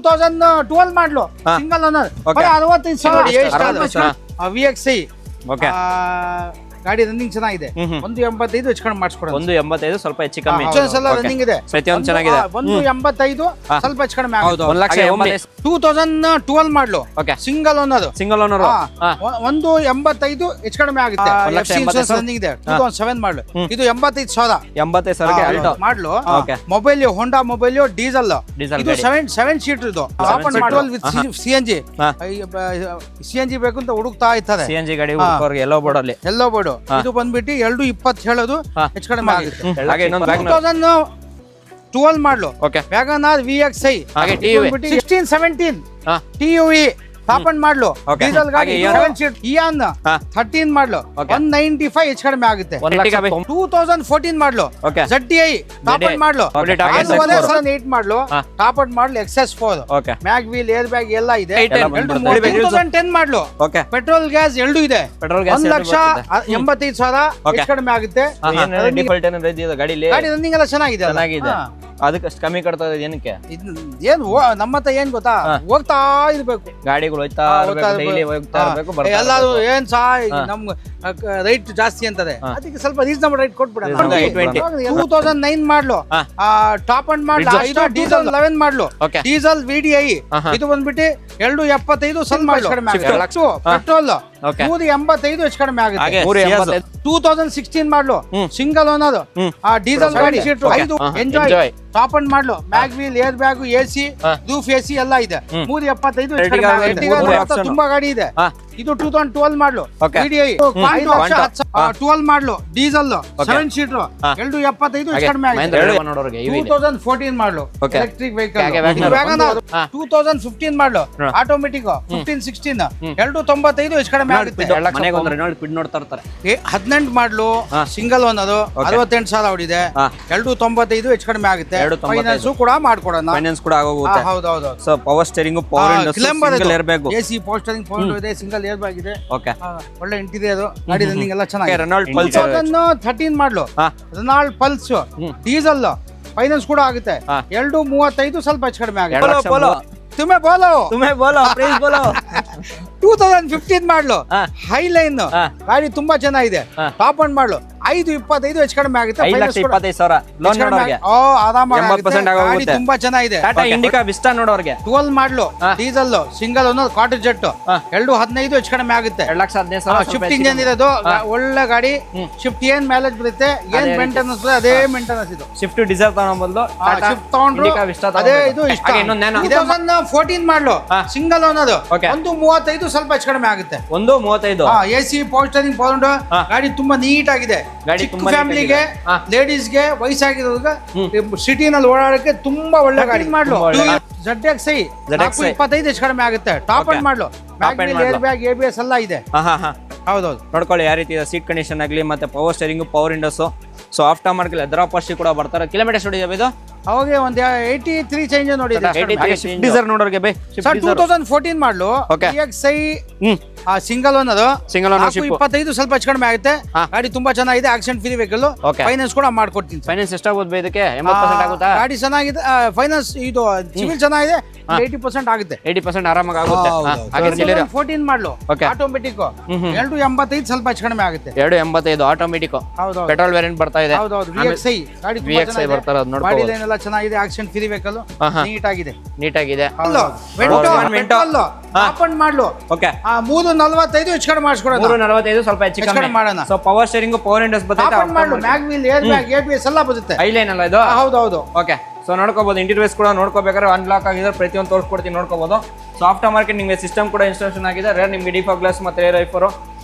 2012 ಮಾಡಲು single owner 65,000 VXI ಗಾಡಿ running ಚೆನ್ನಾಗಿದೆ. 185 ಹೆಚ್ಚು ಕಡಿಮೆ ಮಾಡಿಸ್ಕೊಡೋದು. 185 ಸ್ವಲ್ಪ ಹೆಚ್ಚು ಕಮ್ಮಿ ರನ್ನಿಂಗ್ ಇದೆ. ಪ್ರತಿಯೊಂದು ಚೆನ್ನಾಗಿದೆ. 185 ಸ್ವಲ್ಪ ಹೆಚ್ಚು ಕಡಿಮೆ ಆಗುತ್ತೆ. 2012 ಮಾಡಲು ಸಿಂಗಲ್ ಓನರ್ 185 ಹೆಚ್ಚು ಕಡಿಮೆ ಆಗುತ್ತೆ. ರನ್ನಿಂಗ್ ಇದೆ. 2007 ಮಾಡಲು ಇದು 85,000 ಮಾಡಲು. ಮೊಬೈಲ್ ಹೋಂಡಾ ಮೊಬೈಲ್ ಡೀಸೆಲ್ ಇದು 7 ಸೀಟರ್ ಇದು. ಪೆಟ್ರೋಲ್ ವಿತ್ CNG ಬೇಕು ಅಂತ ಹುಡುಕ್ತಾ ಇರ್ತಾರೆ. CNG ಗಾಡಿ ಎಲ್ಲೋ ಬೋರ್ಡ್ ಇದು ಬಂದ್ಬಿಟ್ಟು 220 ಹೇಳೋದು ಹೆಚ್ಚು ಕಡಿಮೆ ಆಗುತ್ತೆ. 2012 ಮಾಡಲು Wagon R VXI 16-17 TUV top end ಮಾಡಲು ಡೀಸೆಲ್ ಗಾಡಿ 7 ಸೀಟ್ ಇಯಾನ್ 13 ಮಾಡಲು 195 ಹೆಚ್ಚು ಕಡಿಮೆ ಆಗುತ್ತೆ. 2014 ಮಾಡಲು ZTI ಟಾಪ್ ಅಂಡ್ ಮಾಡಲು 8 ಮಾಡಲು ಟಾಪ್ ಅಂಡ್ ಮಾಡಲು XS4 ಮ್ಯಾಗ್ ವೀಲ್ ಏರ್ ಬ್ಯಾಗ್ ಎಲ್ಲ ಇದೆ. 2010 ಮಾಡಲು ಪೆಟ್ರೋಲ್ ಗ್ಯಾಸ್ ಎರಡು ಇದೆ. 1,85,000 ಹೆಚ್ಚು ಕಡಿಮೆ ಆಗುತ್ತೆ. ಗಾಡಿ ರನ್ನಿಂಗ್ ಎಲ್ಲ ಚೆನ್ನಾಗಿದೆ. ಅದಕ್ಕೆ ಅಷ್ಟು ಕಮ್ಮಿ ಕಟ್ತಾ ಇದೆ. ಏನಕ್ಕೆ ಏನ್ ನಮ್ಮ ಹತ್ರ ಏನ್ ಗೊತ್ತಾ, ಹೋಗ್ತಾ ಇರ್ಬೇಕು ಗಾಡಿಗಳು ಎಲ್ಲಾರು ಏನ್ ಸಾ ನಮ್ ರೈಟ್ ಜಾಸ್ತಿ ಅಂತದೆ, ಅದಕ್ಕೆ ಸ್ವಲ್ಪ ರೀಸನಬಲ್ ರೈಟ್ ಕೊಟ್ಬಿಡೋಣ. 2009 model top end model diesel 11 model diesel VDI ಇದು ಬಂದ್ಬಿಟ್ಟು 275 ಸ್ವಲ್ಪ ಕಡಿಮೆ ಆಗುತ್ತೆ. ಪೆಟ್ರೋಲ್ 185 ಹೆಚ್ಚು ಕಡಿಮೆ ಆಗುತ್ತೆ. 2016 ಮಾಡ್ಲು ಸಿಂಗಲ್ ಓನರ್ ಡೀಸೆಲ್ ಗಾಡಿ seat 5 Enjoy top end model mag wheel air bag AC roof AC ಎಲ್ಲ ಇದೆ. 375 ತುಂಬಾ ಗಾಡಿ ಇದೆ. ಇದು 2012 model VDI 12 model diesel 7 seater 275 ಹೆಚ್ಚು ಕಡಿಮೆ ಆಗುತ್ತೆ. 2014 model electric vehicle 2015 model automatic 15-16 295 ಹೆಚ್ಚು ಕಡಿಮೆ ಆಗುತ್ತೆ. 18 ಮಾಡ್ಲು ಸಿಂಗಲ್ ಓನರ್ 68,000 ಹೊಡಿದೆ 295 ಹೆಚ್ಚು ಕಡಿಮೆ ಆಗುತ್ತೆ. ಫೈನಾನ್ಸ್ ಕೂಡ ಮಾಡ್ಕೊಡೋಣ. ಫೈನಾನ್ಸ್ ಕೂಡ ಆಗೋಗುತ್ತೆ. ಹೌದೌದು. So power steering power Windows single air bag AC power steering power window ಇದೆ. ಸಿಂಗಲ್ ಏರ್ ಬ್ಯಾಗ್ ಇದೆ. ಒಳ್ಳೆ ಇಂಟೀರಿಯರ್ ಗಾಡಿ ರನ್ನಿಂಗ್ ಎಲ್ಲ ಚೆನ್ನಾಗಿದೆ. 13 ಮಾಡ್ಲು ರೆನಾಲ್ಡ್ ಪಲ್ಸ್ ಡೀಸೆಲ್ ಫೈನಾನ್ಸ್ ಕೂಡ ಆಗುತ್ತೆ. 235 ಸ್ವಲ್ಪ ಹೆಚ್ಚು ಕಡಿಮೆ ಆಗುತ್ತೆ. तुम्हें बोलो 2015 ಮಾಡ್ಲು ಹೈಲೈನ್ ಗಾಡಿ ತುಂಬಾ ಚೆನ್ನಾಗಿದೆ. ಟಾಪ್ ಅಂಡ್ ಮಾಡ್ಲು 525 ಹೆಚ್ಚು ಕಡಿಮೆ ಆಗುತ್ತೆ. 5,25,000 ಲೋನ್ ನೋಡೋರಿಗೆ ಆರಾಮಾಗಿ 80% ಆಗೋಗುತ್ತೆ. ತುಂಬಾ ಚೆನ್ನಾಗಿದೆ. ಟಾಟಾ ಇಂಡಿಕಾ ವಿಸ್ಟಾ ನೋಡೋರಿಗೆ 12 model diesel single owner Quadrajet 215 ಹೆಚ್ಚು ಕಡಿಮೆ ಆಗುತ್ತೆ. 2,15,000 ಶಿಫ್ಟ್ ಇಂಜಿನ್ ಇರೋದು ಒಳ್ಳೆ ಗಾಡಿ. ಶಿಫ್ಟ್ ಏನ್ ಮೈಲೇಜ್ ಬರುತ್ತೆ, ಏನ್ ಮೇಂಟೆನೆನ್ಸ್ ಅದೇ ಮೇಂಟೆನೆನ್ಸ್ ಇದು. ಶಿಫ್ಟ್ ಡೀಸೆಲ್ ತಗೊಂಡ್ಬಂದು ಶಿಫ್ಟ್ ತಗೊಂಡ್ರು ಅದೇ ಇದು ಇಷ್ಟ. 2014 ಮಾಡ್ಲು ಸಿಂಗಲ್ ಓನರ್ 135 ಸ್ವಲ್ಪ ಹೆಚ್ಚು ಕಡಿಮೆ ಆಗುತ್ತೆ. 135 AC power steering power window ಗಾಡಿ ತುಂಬಾ ನೀಟ್ ಆಗಿದೆ. ಫ್ಯಾಮಿಲಿಗೆ ಲೇಡೀಸ್ಗೆ ವಯಸ್ಸಾಗಿರೋರಿಗೆ ಸಿಟಿನಲ್ಲಿ ಓಡಾಡಕ್ಕೆ ತುಂಬಾ ಒಳ್ಳೆ ಗಾಡಿ. ಮಾಡ್ಲು ZXI 25 ಹೆಚ್ಚು ಕಡಿಮೆ ಆಗುತ್ತೆ. Top end model air bag ABS ಎಲ್ಲ ಇದೆ. ಹೌದೌದು. ನೋಡ್ಕೊಳ್ಳಿ ಯಾವ ರೀತಿ ಸೀಟ್ ಕಂಡೀಷನ್ ಆಗಲಿ ಮತ್ತೆ power steering power windows. So after market leather Apache ಕೂಡ ಬರ್ತಾರೆ. ಕಿಲೋಮೀಟರ್ ಹೊಡಿದೆ ಇದು ಅವಾಗ ಒಂದು 83 ಚೇಂಜ್ ನೋಡಿದೆ. ಡೀಸರ್ ನೋಡೋರಿಗೆ 2014 ಮಾಡ್ಲು VXI ಸಿಂಗಲ್ ಓನರ್ 25 ಸ್ವಲ್ಪ ಹೆಚ್ಚು ಕಡಿಮೆ ಆಗುತ್ತೆ. ಗಾಡಿ ತುಂಬಾ ಚೆನ್ನಾಗಿದೆ. Accident free vehicle. ಫೈನಾನ್ಸ್ ಕೂಡ ಮಾಡ್ಕೊಡ್ತೀನಿ. ಫೈನಾನ್ಸ್ ಎಷ್ಟಾಗುತ್ತೆ ಇದಕ್ಕೆ? 80% ಆಗುತ್ತಾ? ಗಾಡಿ ಚೆನ್ನಾಗಿದೆ. ಫೈನಾನ್ಸ್ ಇದು ಸಿವಿಲ್ ಚೆನ್ನಾಗಿದೆ. 80% ಆಗುತ್ತೆ. 80% ಆರಾಮಾಗಿ ಆಗುತ್ತೆ. 14 ಮಾಡ್ಲು ಆಟೋಮೆಟಿಕ್ 285 ಸ್ವಲ್ಪ ಹೆಚ್ಚು ಕಡಿಮೆ ಆಗುತ್ತೆ. 285 ಆಟೋಮೆಟಿಕ್ ಪೆಟ್ರೋಲ್ ವೇರಿಯಂಟ್ ಬರ್ತಾ ಇದೆ. ಹೌದೌದು. VXI ಗಾಡಿ VXI ಬರ್ತಾರೆ. ಅದು ನೋಡ್ಕೊಳ್ಳಿ. ಬಾಡಿ ಲೈನ್ ಎಲ್ಲ ಚೆನ್ನಾಗಿದೆ. ಆಕ್ಸಿಡೆಂಟ್ ಫ್ರೀ ವೆಹಿಕಲ್ ನೀಟ್ ಆಗಿದೆ. ಓಪನ್ ಮಾಡ್ಲು 345 ಹೆಚ್ಚು ಕಡಿಮೆ ಮಾಡಿಸ್ಕೊಡೋಣ. 345 ಸ್ವಲ್ಪ ಹೆಚ್ಚು ಕಡಿಮೆ ಮಾಡೋಣ. So power steering power windows ಬರುತ್ತೆ. Open model mag wheel air bag ABS ಎಲ್ಲ ಬರುತ್ತೆ. ಹೈಲೈನ್ ಅಲ್ಲ ಇದು? ಹೌದೌದು. ಓಕೆ. ಸೊ ನೋಡ್ಕೋಬಹುದು. ಇಂಟೀರಿಯರ್ಸ್ ಕೂಡ ನೋಡ್ಕೋಬೇಕಾದ್ರೆ ಅನ್ಲಾಕ್ ಆಗಿದೆ. ಪ್ರತಿಯೊಂದು ತೋರಿಸ್ಕೊಡ್ತೀನಿ, ನೋಡ್ಕೋಬಹುದು. ಸೊ ಆಫ್ಟರ್ ಮಾರ್ಕೆಟ್ ನಿಮಗೆ ಸಿಸ್ಟಮ್ ಕೂಡ ಇನ್ಸ್ಟಾಲೇಷನ್ ಆಗಿದೆ. ರೇರ್ ನಿಮಗೆ ಡಿಫಾಗ್ ಗ್ಲಾಸ್ ಮತ್ತೆ ರೇರ್ ಐಫರ್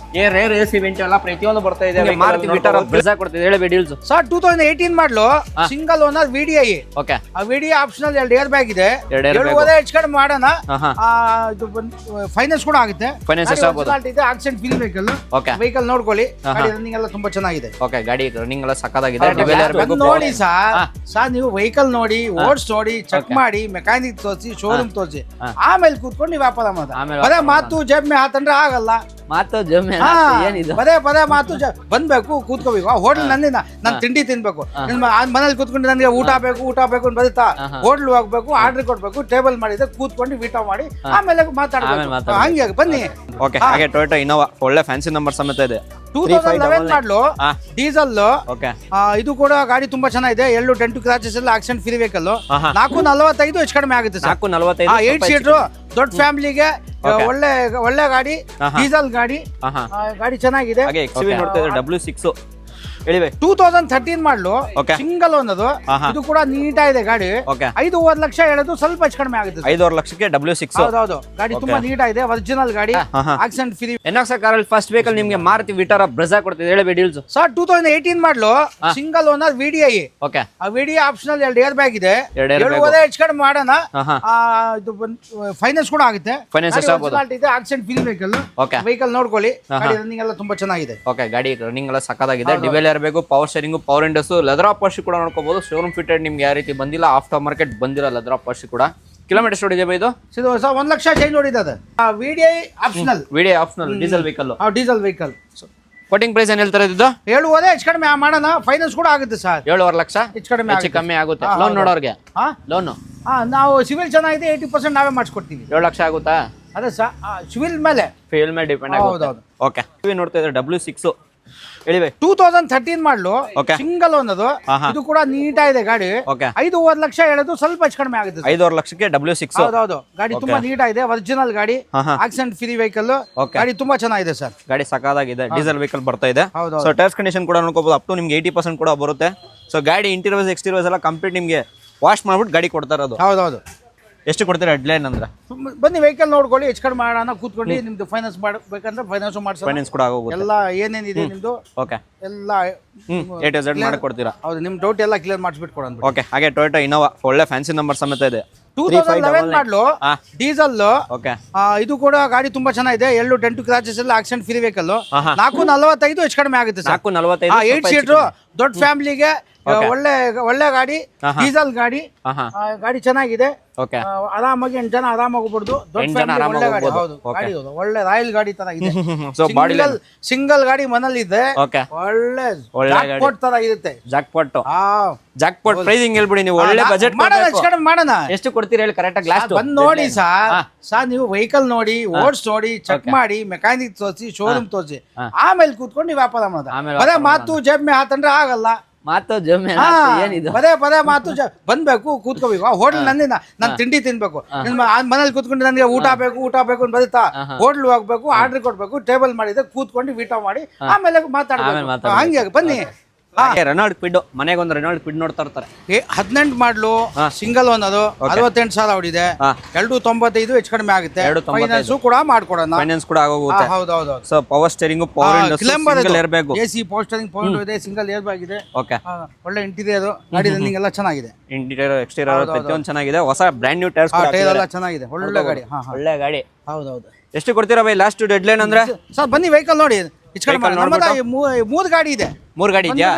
ರೇರ್ AC ವೆಂಟ್ ಎಲ್ಲ ಪ್ರತಿಯೊಂದು ಬರ್ತಾ ಇದೆ. ಮಾರುತಿ ವಿಟಾರಾ ಬ್ರೆಜಾ ಕೊಡ್ತಿದೆ. ಹೇಳಿ deals sir. 2018 ಮಾಡ್ಲು single owner VDI VDI optional 2 air bag ಇದೆ. 7.5 ಹೆಚ್ಚು ಕಡಿಮೆ ಮಾಡೋಣ. ಇದು ಫೈನಾನ್ಸ್ ಕೂಡ ಆಗುತ್ತೆ. ಫೈನಾನ್ಸ್ ಎಷ್ಟಾಗಬಹುದು? Accident free vehicle. ವೆಹಿಕಲ್ ನೋಡ್ಕೊಳ್ಳಿ. ಗಾಡಿ ರನ್ನಿಂಗ್ ಎಲ್ಲ ತುಂಬಾ ಚೆನ್ನಾಗಿದೆ. ಓಕೆ. ಗಾಡಿ ರನ್ನಿಂಗ್ ಎಲ್ಲ ಸಕ್ಕತ್ತಾಗಿದೆ. ನೋಡಿ ಸರ್ ನೀವು ವೆಹಿಕಲ್ ನೋಡಿ ಓಡ್ಸ್ ನೋಡಿ ಚೆಕ್ ಮಾಡಿ ಮೆಕ್ಯಾನಿಕ್ ತೋರಿಸಿ ಶೋರೂಮ್ ತೋರಿಸಿ ಆಮೇಲೆ ಕೂತ್ಕೊಂಡು ನೀವು ವ್ಯಾಪಾರ ಮಾಡಿ. ಅದೇ ಮಾತು ಜೇಬ್ ಮೇ ಹಾತಂದ್ರೆ ಆಗಲ್ಲ. ಮಾತು ಜಮ್ಮೆ ಏನಿದು ಪದೇ ಪದೇ ಮಾತು ಬಂದ್ಬೇಕು ಕೂತ್ಕೋಬೇಕು ಹೋಟೆಲ್ ನನ್ನಿಂದ ನಾನು ತಿಂಡಿ ತಿನ್ಬೇಕು ಮನೇಲಿ ಕೂತ್ಕೊಂಡು ನನಗೆ ಊಟ ಬೇಕು ಅಂತ ಬದುತ್ತಾ ಹೋಟ್ಲ್ ಹೋಗ್ಬೇಕು ಆರ್ಡರ್ ಕೊಡ್ಬೇಕು ಟೇಬಲ್ ಮಾಡಿದ್ರೆ ಕೂತ್ಕೊಂಡು ಊಟ ಮಾಡಿ ಆಮೇಲೆ ಮಾತಾಡ್ಬೇಕು ಹಂಗೆ ಬನ್ನಿ. ಓಕೆ, ಹಾಗೆ ಟೊಯೋಟಾ ಇನೋವಾ ಒಳ್ಳೆ ಫ್ಯಾನ್ಸಿ ನಂಬರ್ ಸಮೇತ ಇದೆ. 2011 ಮಾಡಲು ಡೀಸೆಲ್. ಓಕೆ, ಇದು ಕೂಡ ಗಾಡಿ ತುಂಬಾ ಚೆನ್ನಾಗಿದೆ. 10 ಕ್ರಾಚಸ್ ಎಲ್ಲ ಆಕ್ಸಿಡೆಂಟ್ ಫ್ರೀ ವೆಹಿಕಲ್. 445 ಹೆಚ್ಚು ಕಡಿಮೆ ಆಗುತ್ತೆ ಸರ್. 445 8 ಸೀಟರ್ ದೊಡ್ಡ ಫ್ಯಾಮಿಲಿಗೆ ಒಳ್ಳೆ ಗಾಡಿ, ಡೀಸೆಲ್ ಗಾಡಿ. ಗಾಡಿ ಚೆನ್ನಾಗಿದೆ. ಹಾಗೆ XUV ನೋಡ್ತಾ ಇದ್ರೆ W6 ಹೇಳಿ ಬೈ. 2013 ಮಾಡಲು ಸಿಂಗಲ್ ಅನ್ನೋದು. ಇದು ಕೂಡ ನೀಟ್ ಆಗಿದೆ ಗಾಡಿ. 5.5 ಲಕ್ಷ ಹೇಳೋದು ಸ್ವಲ್ಪ ಹೆಚ್ಚು ಕಡಿಮೆ ಆಗುತ್ತೆ. 5.5 ಲಕ್ಷಕ್ಕೆ W6. ಹೌದು, ಗಾಡಿ ತುಂಬಾ ನೀಟ್ ಆಗಿದೆ. ಒರಿಜಿನಲ್ ಗಾಡಿ, ಆಕ್ಸಿಡೆಂಟ್ ಫ್ರೀ. ಎನ್ಎಕ್ಸ್ ಕಾರಲ್ಲಿ ಫಸ್ಟ್ ವೆಹಿಕಲ್ ನಿಮಗೆ ಮಾರುತಿ ವಿಟಾರಾ ಬ್ರೆಜಾ ಕೊಡ್ತಿದೆ. ಹೇಳಿ ಬೈ ಡೀಲ್ಸ್. ಸರ್ 2018 ಮಾಡಲು ಸಿಂಗಲ್ ಓನರ್ VDI. ಓಕೆ, ಆ VDI ಆಪ್ಷನಲ್ 2 ಏರ್ ಬ್ಯಾಗ್ ಇದೆ. 7.5 ಹೆಚ್ಚು ಕಡಿಮೆ ಮಾಡೋಣ. ಇದು ಫೈನಾನ್ಸ್ ಕೂಡ ಆಗುತ್ತೆ. ಫೈನಾನ್ಸ್ ಎಷ್ಟಾಗಬಹುದು? Accident free vehicle. Okay, vehicle ನೋಡ್ಕೊಳ್ಳಿ. ಗಾಡಿ ರನ್ನಿಂಗ್ ಎಲ್ಲ ತುಂಬಾ ಚೆನ್ನಾಗಿದೆ. ಓಕೆ, ಗಾಡಿ ರನ್ನಿಂಗ್ ಎಲ್ಲ ಸಕ್ಕತ್ತಾಗಿದೆ. ಡಿವೆಲ್ ಬೇಕು, power steering, power windows, leather parts ಕೂಡ ನೋಡ್ಕೋಬಹುದು. ಶೋರೂಮ್ ಫಿಟೆಡ್ ನಿಮ್ಗೆ ಯಾವ ರೀತಿ ಬಂದಿಲ್ಲ. ಆಫ್ಟರ್ ಮಾರ್ಕೆಟ್ ಬಂದಿರೋ ಲೆದರ್ ಪಾರ್ಟ್ಸ್ ಕೂಡ. ಕಿಲೋಮೀಟರ್ ಎಷ್ಟು ಹೊಡಿದೆ ಇದು? 1 ಲಕ್ಷ ಚೇಂಜ್ ಹೊಡಿತದೆ. VDI optional diesel vehicle. Diesel vehicle. Quoting price ಏನ್ ಹೇಳ್ತಾರೆ ಇದು? 7.5 ಹೆಚ್ಚು ಕಡಿಮೆ ಮಾಡೋಣ. ಫೈನಾನ್ಸ್ ಕೂಡ ಆಗುತ್ತೆ ಸರ್. 7.5 ಲಕ್ಷ ಹೆಚ್ಚು ಕಡಿಮೆ ಆಗುತ್ತೆ. ಲೋನ್ ನೋಡೋರ್ಗೆ ಲೋನ್ ನಾವು ಸಿವಿಲ್ ಚೆನ್ನಾಗಿದೆ. 80% ನಾವೇ ಮಾಡಿಸ್ಕೊಡ್ತೀವಿ. 7 ಲಕ್ಷ ಆಗುತ್ತಾ? ಅದೇ ಸರ್, ಸಿವಿಲ್ ಮೇಲೆ ಡಿಪೆಂಡ್ ಆಗುತ್ತೆ. ಓಕೆ, ನೋಡ್ತಾ ಇದ್ರೆ W6 ಹೇಳಿ ಬೈ. 2013 ಮಾಡಲು ಸಿಂಗಲ್ ಅನ್ನೋದು. ಇದು ಕೂಡ ನೀಟ್ ಆಗಿದೆ ಗಾಡಿ. 5.5 ಲಕ್ಷ ಹೇಳೋದು ಸ್ವಲ್ಪ ಹೆಚ್ಚು ಕಡಿಮೆ ಆಗುತ್ತೆ. 5.5 ಲಕ್ಷಕ್ಕೆ W6. ಹೌದು, ಗಾಡಿ ತುಂಬಾ ನೀಟ್ ಆಗಿದೆ. ಒರಿಜಿನಲ್ ಗಾಡಿ, ಆಕ್ಸಿಡೆಂಟ್ ಫ್ರೀ ವೆಹಿಕಲ್. ಗಾಡಿ ತುಂಬಾ ಚೆನ್ನಾಗಿದೆ ಸರ್. ಗಾಡಿ ಸಕ್ಕತ್ತಾಗಿದೆ. ಡೀಸೆಲ್ ವೆಹಿಕಲ್ ಬರ್ತಾ ಇದೆ. ಸೊ ಟೈರ್ಸ್ ಕಂಡೀಷನ್ ಕೂಡ ನೋಡ್ಕೋಬಹುದು. ಅಪ್ ಟು ನಿಮ್ಗೆ 80% ಕೂಡ ಬರುತ್ತೆ. ಸೊ ಗಾಡಿ ಇಂಟೀರಿಯರ್ಸ್ ಎಕ್ಸ್ಟೀರಿಯರ್ಸ್ ಎಲ್ಲ ಕಂಪ್ಲೀಟ್ ನಿಮ್ಗೆ ವಾಶ್ ಮಾಡ್ಬಿಟ್ಟು ಗಾಡಿ ಕೊಡ್ತಾ ಇರೋದು. ಹೌದೌದು. ಎಷ್ಟು ಕೊಡ್ತೀರಾ ಹೆಡ್ಲೈನ್ ಅಂದ್ರೆ? ಬನ್ನಿ ವೆಹಿಕಲ್ ನೋಡ್ಕೊಳ್ಳಿ. ಹೆಚ್ಚು ಕಡಿಮೆ ಮಾಡೋಣ. ಕೂತ್ಕೊಂಡು ನಿಮ್ದು ಫೈನಾನ್ಸ್ ಮಾಡಬೇಕಂದ್ರೆ ಫೈನಾನ್ಸ್ ಕೂಡ ಆಗೋಗುತ್ತೆ. ಎಲ್ಲ ಏನೇನಿದೆ ನಿಮ್ದು ಓಕೆ ಎಲ್ಲ A to Z ಮಾಡಿ ಕೊಡ್ತೀರಾ? ಹೌದು, ನಿಮ್ ಡೌಟ್ ಎಲ್ಲ ಕ್ಲಿಯರ್ ಮಾಡಿಸ್ಬಿಟ್ಟು ಕೊಡೋಣ. ಓಕೆ, ಹಾಗೆ ಟೊಯೋಟಾ ಇನೋವಾ ಒಳ್ಳೆ ಫ್ಯಾನ್ಸಿ ನಂಬರ್ ಸಮೇತ ಇದೆ. 2011 ಮಾಡಲು ಡೀಸೆಲ್. ಓಕೆ, ಇದು ಕೂಡ ಗಾಡಿ ತುಂಬಾ ಚೆನ್ನಾಗಿದೆ. 10 ಕ್ರಾಚಸ್ ಎಲ್ಲ ಆಕ್ಸಿಡೆಂಟ್ ಫ್ರೀ ವೆಹಿಕಲ್. 445 ಹೆಚ್ಚು ಕಡಿಮೆ ಆಗುತ್ತೆ ಸರ್. 445 8 ಸೀಟರ್ ದೊಡ್ಡ ಫ್ಯಾಮಿಲಿಗೆ ಒಳ್ಳೆ ಗಾಡಿ, ಡೀಸೆಲ್ ಗಾಡಿ. ಗಾಡಿ ಚೆನ್ನಾಗಿದೆ. ಆರಾಮಾಗಿ 8 ಜನ ಆರಾಮಾಗಿ ಹೋಗ್ಬೋದು. ದೊಡ್ಡ ಫ್ಯಾಮಿಲಿ ಒಳ್ಳೆ ಗಾಡಿ. ಹೌದು, ಗಾಡಿ ಒಳ್ಳೆ ರಾಯಲ್ ಗಾಡಿ ತರ ಇದೆ. ಸಿಂಗಲ್ ಗಾಡಿ ಮನೇಲಿ ಇದೆ. ಒಳ್ಳೆ ಜಾಕ್ಪಾಟ್ ತರ ಇರುತ್ತೆ. ಜಾಕ್ಪಾಟ್ ಪ್ರೈಸಿಂಗ್ ಹೇಳ್ಬಿಡಿ ನೀವು. ಒಳ್ಳೆ ಬಜೆಟ್ ಮಾಡೋಣ. ಎಷ್ಟು ಕೊಡ್ತೀರಾ ಹೇಳಿ ಕರೆಕ್ಟ್ ಆಗಿ? ಲಾಸ್ಟ್ ಬಂದ್ ನೋಡಿ ಸರ್, ನೀವು ವೆಹಿಕಲ್ ನೋಡಿ, ಓಡ್ಸ್ ನೋಡಿ, ಚೆಕ್ ಮಾಡಿ, ಮೆಕ್ಯಾನಿಕ್ ತೋರಿಸಿ, ಶೋರೂಮ್ ತೋರಿಸಿ, ಆಮೇಲೆ ಕೂತ್ಕೊಂಡು ನೀವು ವ್ಯಾಪಾರ ಮಾಡೋದು. ಅದೇ ಮಾತು ಜೇಬ್ ಮೇ ಹಾತಂದ್ರೆ ಆಗಲ್ಲ. ಮಾತು ಜಮ್ಮೆ ಏನಿದು? ಪದೇ ಮಾತು ಬಂದ್ಬೇಕು ಕೂತ್ಕೋಬೇಕು. ಹೋಟೆಲ್ ನನ್ನಿಂದ ನಾನು ತಿಂಡಿ ತಿನ್ಬೇಕು. ಮನೇಲಿ ಕೂತ್ಕೊಂಡು ನನಗೆ ಊಟ ಬೇಕು ಅಂತ ಬದುತ್ತಾ ಹೋಟ್ಲ್ ಹೋಗ್ಬೇಕು, ಆರ್ಡರ್ ಕೊಡ್ಬೇಕು, ಟೇಬಲ್ ಮಾಡಿದ್ರೆ ಕೂತ್ಕೊಂಡು ಊಟ ಮಾಡಿ ಆಮೇಲೆ ಮಾತಾಡ್ಬೇಕು. ಹಂಗೆ ಬನ್ನಿ. ರೆನಾಲ್ಡ್ ಕ್ವಿಡ್ ಮನೆಗೆ ಒಂದು ರೆನಾಲ್ಡ್ ಕ್ವಿಡ್ ನೋಡ್ತಾ ಇರ್ತಾರೆ. 18 ಮಾಡಲು ಸಿಂಗಲ್ ಅನ್ನೋದು 68,000 ಹೊಡಿದೆ. 295 ಹೆಚ್ಚು ಕಡಿಮೆ ಆಗುತ್ತೆ. ಫೈನಾನ್ಸ್ ಕೂಡ ಮಾಡ್ಕೊಡೋಣ. ಫೈನಾನ್ಸ್ ಕೂಡ ಆಗೋಗುತ್ತೆ. ಹೌದು. So power steering, power Windows, single air bag, AC power steering, power window ಇದೆ, ಸಿಂಗಲ್ ಏರ್ ಬ್ಯಾಗ್ ಇದೆ. ಓಕೆ, ಒಳ್ಳೆ ಇಂಟೀರಿಯರ್, ಗಾಡಿ ರನ್ನಿಂಗ್ ಎಲ್ಲ ಚೆನ್ನಾಗಿದೆ. ಇಂಟೀರಿಯರ್ ಎಕ್ಸ್ಟೀರಿಯರ್ ಪ್ರತಿಯೊಂದು ಚೆನ್ನಾಗಿದೆ. ಹೊಸ ಬ್ರ್ಯಾಂಡ್ ನ್ಯೂ ಟೈರ್ಸ್ ಎಲ್ಲ ಚೆನ್ನಾಗಿದೆ. ಒಳ್ಳೆ ಗಾಡಿ. ಒಳ್ಳೆ ಗಾಡಿ. ಹೌದೌದು. ಎಷ್ಟು ಕೊಡ್ತೀರಾ ಬೈ ಲಾಸ್ಟ್ ಡೆಡ್ಲೈನ್ ಅಂದ್ರೆ? ಸರ್ ಬನ್ನಿ ವೆಹಿಕಲ್ ನೋಡಿ. 3 ಗಾಡಿ ಇದೆ. 3 ಗಾಡಿ ಇದೆಯಾ?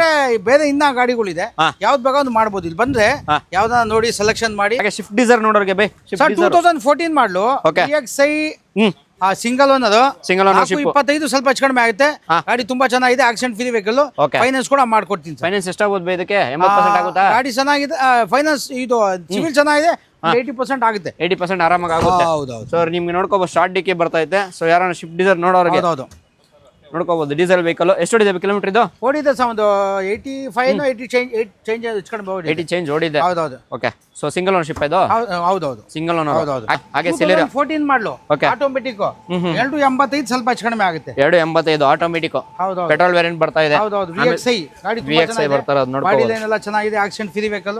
ಬೇರೆ ಇನ್ನ ಗಾಡಿಗಳಿದೆ. ಯಾವ್ದು ಬೇಕಾದ್ರೂ ಮಾಡ್ಬೋದು. ಇಲ್ಲಿ ಬಂದ್ರೆ ಯಾವ್ದನ್ನ ನೋಡಿ ಸೆಲೆಕ್ಷನ್ ಮಾಡಿ. Swift Dzire ನೋಡೋರ್ಗೆ by. 2014 ಮಾಡಲು EXI ಸಿಂಗಲ್ ಅನ್ನೋದು. 25 ಸ್ವಲ್ಪ ಹೆಚ್ಚು ಕಡಿಮೆ ಆಗುತ್ತೆ. ಗಾಡಿ ತುಂಬಾ ಚೆನ್ನಾಗಿದೆ. Accident free vehicle. ಫೈನಾನ್ಸ್ ಕೂಡ ಮಾಡ್ಕೊಡ್ತೀನಿ. ಫೈನಾನ್ಸ್ ಎಷ್ಟಾಗುತ್ತೆ ಬೈ ಇದಕ್ಕೆ? 80% ಆಗುತ್ತಾ? ಗಾಡಿ ಚೆನ್ನಾಗಿದೆ. ಫೈನಾನ್ಸ್ ಇದು ಸಿವಿಲ್ ಚೆನ್ನಾಗಿದೆ. 80% ಆಗುತ್ತೆ. 80% ಆರಾಮಾಗಿ ಆಗುತ್ತೆ. ಹೌದೌದು. ಸೊ ನಿಮ್ಗೆ ನೋಡ್ಕೋಬಹುದು ಸ್ಟಾರ್ಟ್ ಡಿಕೆ ಬರ್ತಾ ಇದೆ. ಸೊ ಯಾರನ್ನ ಶಿಫ್ಟ್ ಡಿಸೈರ್ ನೋಡೋರ್ಗೆ ನೋಡ್ಕೋಬಹುದು. ಡೀಸೆಲ್ ವೆಹಿಕಲ್ ಎಷ್ಟು ಓಡಿದೆ ಕಿಲೋಮೀಟರ್ ಇದು? ಓಡಿದೆ ಸರ್ ಒಂದು 85 80 ಚೇಂಜ್ ಹೆಚ್ಚು 80 ಚೇಂಜ್ ಓಡಿದೆ. ಹೌದೌದು. ಓಕೆ, ಸೊ ಸಿಂಗಲ್ ಓನರ್ಶಿಪ್ ಇದು? ಹೌದೌದು, ಸಿಂಗಲ್ ಓನರ್. ಹೌದೌದು. ಹಾಗೆ ಸಿಲಿರ 14 ಮಾಡಲು ಆಟೋಮೆಟಿಕ್ 285 ಸ್ವಲ್ಪ ಹೆಚ್ಚು ಕಡಿಮೆ ಆಗುತ್ತೆ. 285 ಆಟೋಮೆಟಿಕ್. ಹೌದೌದು. ಪೆಟ್ರೋಲ್ ವೇರಿಯಂಟ್ ಬರ್ತಾ ಇದೆ. ಹೌದೌದು. VXI ಗಾಡಿ VXI ಬರ್ತಾ ಇರೋದು ನೋಡ್ಕೊಳ್ಳಿ. ಗಾಡಿ ಲೈನ್ ಎಲ್ಲ ಚೆನ್ನಾಗಿದೆ. Accident free vehicle.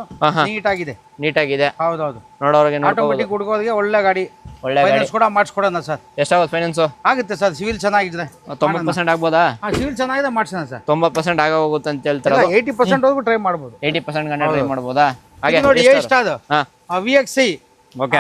ನೀಟ್ ಆಗಿದೆ. ಹೌದೌದು. ನೋಡೋರಿಗೆ ಆಟೋಮೆಟಿಕ್ ಹುಡುಗೋರಿಗೆ ಒಳ್ಳೆ ಗಾಡಿ. ಫೈನಾನ್ಸ್ ಕೂಡ ಮಾಡಿಸ್ಕೊಡೋಣ ಸರ್. ಎಷ್ಟಾಗುತ್ತೆ ಫೈನಾನ್ಸ್? ಆಗುತ್ತೆ ಸರ್. ಸಿವಿಲ್ ಚೆನ್ನಾಗಿದೆ. 90% ಆಗ್ಬೋದಾ? ಸಿವಿಲ್ ಚೆನ್ನಾಗಿದೆ ಮಾಡ್ಸೋಣ ಸರ್. 90% ಆಗೋಗುತ್ತೆ ಅಂತ ಹೇಳ್ತಾರೆ. 80% ಹೋಗಿ ಟ್ರೈ ಮಾಡ್ಬೋದು. 80% ಗಂಟೆ ಟ್ರೈ ಮಾಡ್ಬೋದಾ? ಹಾಗೆ ನೋಡಿ ಎಷ್ಟು ಅದು VXI. ಓಕೆ,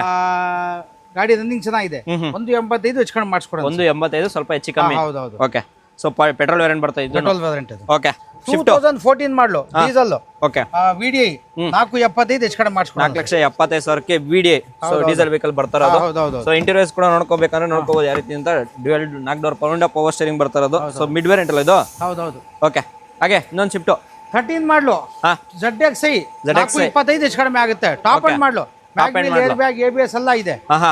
ಗಾಡಿ ರನ್ನಿಂಗ್ ಚೆನ್ನಾಗಿದೆ. 185 ಹೆಚ್ಚು ಕಡಿಮೆ ಮಾಡಿಸ್ಕೊಡೋಣ. 185 ಸ್ವಲ್ಪ ಹೆಚ್ಚು ಕಮ್ಮಿ. ಹೌದೌದು. ಓಕೆ, ಸೊ ಪೆಟ್ರೋಲ್ ವೇರಿಯಂಟ್ ಬರ್ತಾ ಇದ್ದು. Petrol variant. ಓಕೆ, 2014 ಮಾಡಲು ಡೀಸೆಲ್ ಓಕೆ VDI 475 ಹೆಚ್ಚು ಕಡಿಮೆ ಮಾಡಿಸ್ಕೊಡೋಣ. 4,75,000ಕ್ಕೆ VDI ಸೊ ಡೀಸೆಲ್ ವೆಹಿಕಲ್ ಬರ್ತಾ ಇರೋದು. ಹೌದೌದು. ಸೊ ಇಂಟೀರಿಯರ್ಸ್ ಕೂಡ ನೋಡ್ಕೋಬೇಕಂದ್ರೆ ನೋಡ್ಕೋಬಹುದು ಯಾವ ರೀತಿ ಅಂತ. ಡ್ಯುಯಲ್ 4 ಡೋರ್ ಪವರ್ ಸ್ಟೀರಿಂಗ್ ಬರ್ತಾ ಇರೋದು. ಸೊ ಮಿಡ್ ವೇರಿಯಂಟ್ ಅಲ್ಲ ಇದು. ಹೌದೌದು. ಓಕೆ ಹಾಗೆ ಇನ್ನೊಂದು ಶಿಫ್ಟ್ 13 ಮಾಡಲು ಹಾ ZXi 425 ಹೆಚ್ಚು ಕಡಿಮೆ ಆಗುತ್ತೆ. ಟಾಪ್ ಅಂಡ್ ಮಾಡಲು ಏರ್ ಬ್ಯಾಗ್ ABS ಎಲ್ಲ ಇದೆ. ಹಾ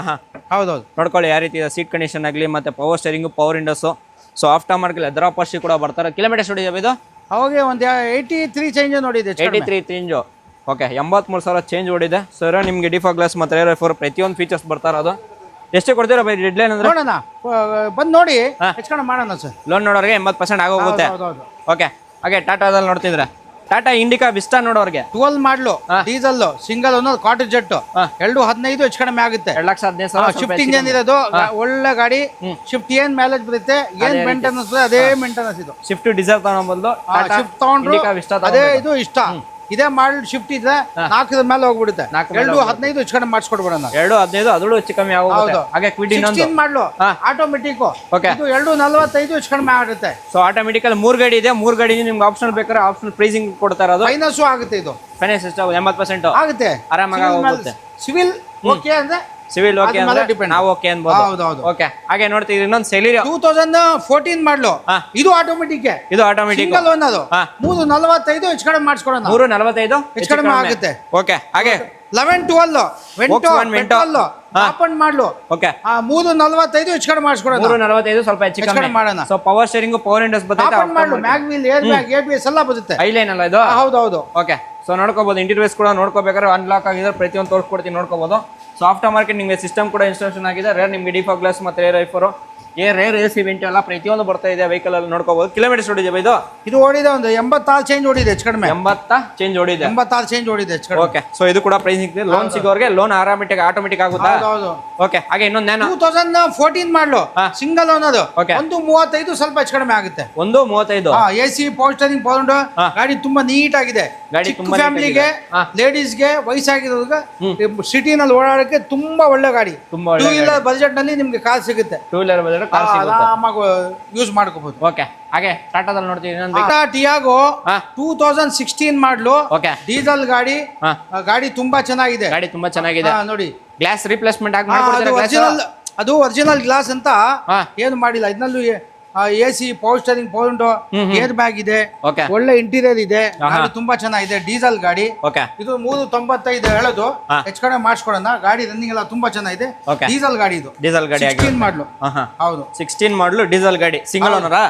ಹೌದೌದು. ನೋಡ್ಕೊಳ್ಳಿ ಯಾವ ರೀತಿ ಸೀಟ್ ಕಂಡೀಷನ್ ಆಗಲಿ ಮತ್ತೆ power steering power windows. So after market leather ಅಪಾರ್ಚಿ ಕೂಡ ಬರ್ತಾರೆ. ಕಿಲೋಮೀಟರ್ ಹೊಡಿದೆ ಇದು ಅವಾಗೆ ಒಂದು 83 ಚೇಂಜ್ ನೋಡಿದೆ. 83 ಚೇಂಜು. ಓಕೆ 83,000 ಚೇಂಜ್ ಓಡಿದೆ. ಸರ್ ನಿಮಗೆ ಡಿಫಾ ಗ್ಲಾಸ್ ಮತ್ತೆ ಏರ್ ಫೋರ್ ಪ್ರತಿಯೊಂದು ಫೀಚರ್ಸ್ ಬರ್ತಾ ಇರೋದು. ಎಷ್ಟು ಕೊಡ್ತೀರಾ ಬೈ ಡೆಡ್ ಲೈನ್ ಅಂದ್ರೆ? ನೋಡೋಣ ಬಂದು ನೋಡಿ ಹೆಚ್ಚು ಕಡಿಮೆ ಮಾಡೋಣ ಸರ್. ಲೋನ್ ನೋಡೋರಿಗೆ 80% ಆಗೋಗುತ್ತೆ. ಹೌದೌದು. ಓಕೆ ಹಾಗೆ ಟಾಟಾದಲ್ಲಿ ನೋಡ್ತಿದ್ರೆ ಟಾಟಾ ಇಂಡಿಕಾ ವಿಸ್ಟಾ ನೋಡೋರಿಗೆ 12 ಮಾಡಲು diesel single owner Quadrajet 215 ಹೆಚ್ಚು ಕಡಿಮೆ ಆಗುತ್ತೆ. 2,15,000 ಶಿಫ್ಟ್ ಇಂಜಿನ್ ಇರೋದು ಒಳ್ಳೆ ಗಾಡಿ. ಶಿಫ್ಟ್ ಏನ್ ಮೈಲೇಜ್ ಬರುತ್ತೆ ಏನ್ ಮೇಂಟೆನೆನ್ಸ್ ಅದೇ ಮೇಂಟೆನೆನ್ಸ್ ಇದು. ಶಿಫ್ಟ್ ಡೀಸೆಲ್ ತಗೊಂಡ್ಬಂದು ಶಿಫ್ಟ್ ತಗೊಂಡ್ರು ಅದೇ ಇದು ಇಷ್ಟ. ಇದೇ ಮಾಡಲ್ ಶಿಫ್ಟ್ ಇದ್ರೆ 4 ಮೇಲೆ ಹೋಗ್ಬಿಡುತ್ತೆ. 215 ಹೆಚ್ಚು ಕಡಿಮೆ ಮಾಡಿಸ್ಕೊಡ್ಬಿಡೋಣ. 215 ಅದರಲ್ಲೂ ಹೆಚ್ಚು ಕಮ್ಮಿ ಆಗುತ್ತೆ. ಹಾಗೆ ಕ್ವಿಡ್ ಇನ್ನೊಂದು 16 ಮಾಡಲು ಆಟೋಮೆಟಿಕ್ ಇದು 245 ಹೆಚ್ಚು ಕಡಿಮೆ ಆಗುತ್ತೆ. ಸೊ ಆಟೋಮೆಟಿಕಲ್ 3 ಗಾಡಿ ಇದೆ. 3 ಗಾಡಿ ನಿಮ್ಗೆ ಆಪ್ಷನಲ್ ಬೇಕಾದ್ರೆ ಆಪ್ಷನಲ್ ಪ್ರೈಸಿಂಗ್ ಕೊಡ್ತಾ ಇರೋದು. ಫೈನಾನ್ಸ್ ಆಗುತ್ತೆ. ಇದು ಫೈನಾನ್ಸ್ ಎಷ್ಟು 80% ಆಗುತ್ತೆ. ಆರಾಮಾಗಿ ಆಗುತ್ತೆ. ಸಿವಿಲ್ ಓಕೆ ಅಂದ್ರೆ ಸಿವಿಲ್ ಓಕೆ ಅಂದ್ರೆ ನಾವು ಓಕೆ ಅನ್ಬೋದು. ಹೌದೌದು. ಓಕೆ ಹಾಗೆ ನೋಡ್ತೀವಿ ಇನ್ನೊಂದು ಸೆಲಿರಿಯೋ 2014 ಮಾಡಲು ಇದು ಆಟೋಮೆಟಿಕ್. ಇದು ಆಟೋಮೆಟಿಕ್ ಸಿಂಗಲ್ ಓನ್ ಅದು 345 ಹೆಚ್ಚು ಕಡಿಮೆ ಮಾಡಿಸ್ಕೊಡೋಣ. 345 ಹೆಚ್ಚು ಕಡಿಮೆ ಆಗುತ್ತೆ. ಓಕೆ ಹಾಗೆ 11-12 ವೆಂಟೋ ಓಪನ್ ಮಾಡ್ಲು. ಓಕೆ 345 ಹೆಚ್ಚು ಕಡಿಮೆ ಮಾಡಿಸ್ಕೊಡೋಣ. 345 ಸ್ವಲ್ಪ ಹೆಚ್ಚು ಕಡಿಮೆ ಮಾಡೋಣ. So power steering power windows ಬರುತ್ತೆ. Open model mag wheel air bag ABS ಎಲ್ಲ ಬರುತ್ತೆ. ಐಲೈನ್ ಅಲ್ಲ ಇದು? ಹೌದೌದು. Okay so ನೋಡ್ಕೋಬಹುದು. ಇಂಟೀರಿಯರ್ಸ್ ಕೂಡ ನೋಡ್ಕೋಬೇಕಾದ್ರೆ ಅನ್ಲಾಕ್ ಆಗಿದೆ. ಪ್ರತಿಯೊಂದು ತೋರಿಸ್ಕೊಡ್ತೀನಿ ನೋಡ್ಕೋಬಹುದು. ಸೊ ಆಫ್ಟರ್ ಮಾರ್ಕೆಟ್ ನಿಮಗೆ ಸಿಸ್ಟಮ್ ಕೂಡ ಇನ್ಸ್ಟಾಲೇಷನ್ ಆಗಿದೆ. ರೇರ್ ನಿಮಗೆ ಡಿಫಾ ಗ್ಲಾಸ್ ಮತ್ತೆ ಏರ್ ಐಫೋರ್ ರೇರ್ AC ವೆಂಟ್ ಎಲ್ಲ ಪ್ರತಿಯೊಂದು ಬರ್ತಾ ಇದೆ. ವೆಹಿಕಲ್ ಅಲ್ಲಿ ನೋಡ್ಕೋಬಹುದು. ಕಿಲೋಮೀಟರ್ಸ್ ಓಡಿದೆ ಇದು? ಇದು ಓಡಿದೆ ಒಂದು 86 ಚೇಂಜ್ ಓಡಿದೆ ಹೆಚ್ಚು ಕಡಿಮೆ. 80 ಚೇಂಜ್ ಓಡಿದೆ. 86 ಚೇಂಜ್ ಓಡಿದೆ ಹೆಚ್ಚು ಕಡಿಮೆ. ಓಕೆ ಸೊ ಇದು ಕೂಡ ಪ್ರೈಸಿಂಗ್ ಇದೆ. ಲೋನ್ ಸಿಗೋರಿಗೆ ಲೋನ್ ಆಟೋಮೆಟಿಕ್ ಆಗುತ್ತಾ? ಹೌದು. ಓಕೆ ಹಾಗೆ ಇನ್ನೊಂದು ನ್ಯಾನೋ 2014 ಮಾಡಲು ಸಿಂಗಲ್ ಓನ್ ಅದು 135 ಸ್ವಲ್ಪ ಹೆಚ್ಚು ಕಡಿಮೆ ಆಗುತ್ತೆ. 135 AC power steering power window ಗಾಡಿ ತುಂಬಾ ನೀಟ್ ಆಗಿದೆ. ಗಾಡಿ ತುಂಬಾ ಫ್ಯಾಮಿಲಿಗೆ ಲೇಡೀಸ್ಗೆ ವಯಸ್ಸಾಗಿರೋರಿಗೆ ಸಿಟಿನಲ್ಲಿ ಓಡಾಡಕ್ಕೆ ತುಂಬಾ ಒಳ್ಳೆ ಗಾಡಿ. ತುಂಬಾ ಒಳ್ಳೆ 2 ವೀಲರ್ ಬಜೆಟ್ ನಲ್ಲಿ ನಿಮ್ಗೆ ಕಾರ್ ಸಿಗುತ್ತೆ. 2 ವೀಲರ್ ಬಜೆಟ್ ಕಾರ್ ಸಿಗುತ್ತೆ. ಆರಾಮಾಗಿ ಯೂಸ್ ಮಾಡ್ಕೋಬಹುದು. ಓಕೆ ಹಾಗೆ ಟಾಟಾದಲ್ಲಿ ನೋಡ್ತೀವಿ ಇನ್ನೊಂದು ಟಾಟಾ ಟಿಯಾಗೋ 2016 ಮಾಡಲು ಓಕೆ ಡೀಸೆಲ್ ಗಾಡಿ. ಗಾಡಿ ತುಂಬಾ ಚೆನ್ನಾಗಿದೆ. ಗಾಡಿ ತುಂಬಾ ಚೆನ್ನಾಗಿದೆ ನೋಡಿ. ಗ್ಲಾಸ್ ರಿಪ್ಲೇಸ್ಮೆಂಟ್ ಆಗಿ ಮಾಡ್ಕೊಡ್ತಾರೆ. ಅದು ಒರಿಜಿನಲ್ ಗ್ಲಾಸ್ ಅಂತ ಏನು ಮಾಡಿಲ್ಲ. ಇದನ್ನಲ್ಲೂ AC power steering power window air bag ಇದೆ. ಒಳ್ಳೆ ಇಂಟೀರಿಯರ್ ಇದೆ. ಗಾಡಿ ತುಂಬಾ ಚೆನ್ನಾಗಿದೆ. ಡೀಸೆಲ್ ಗಾಡಿ. ಇದು 395 ಹೇಳೋದು ಹೆಚ್ಚು ಕಡಿಮೆ ಮಾಡಿಸ್ಕೊಡೋಣ. ಗಾಡಿ ರನ್ನಿಂಗ್ ಎಲ್ಲ ತುಂಬಾ ಚೆನ್ನಾಗಿದೆ. ಡೀಸೆಲ್ ಗಾಡಿ ಇದು. ಡೀಸೆಲ್ ಗಾಡಿ 16 ಮಾಡಲು. ಹೌದು 16 ಮಾಡಲು ಡೀಸೆಲ್ ಗಾಡಿ. ಸಿಂಗಲ್ ಓನರಾ?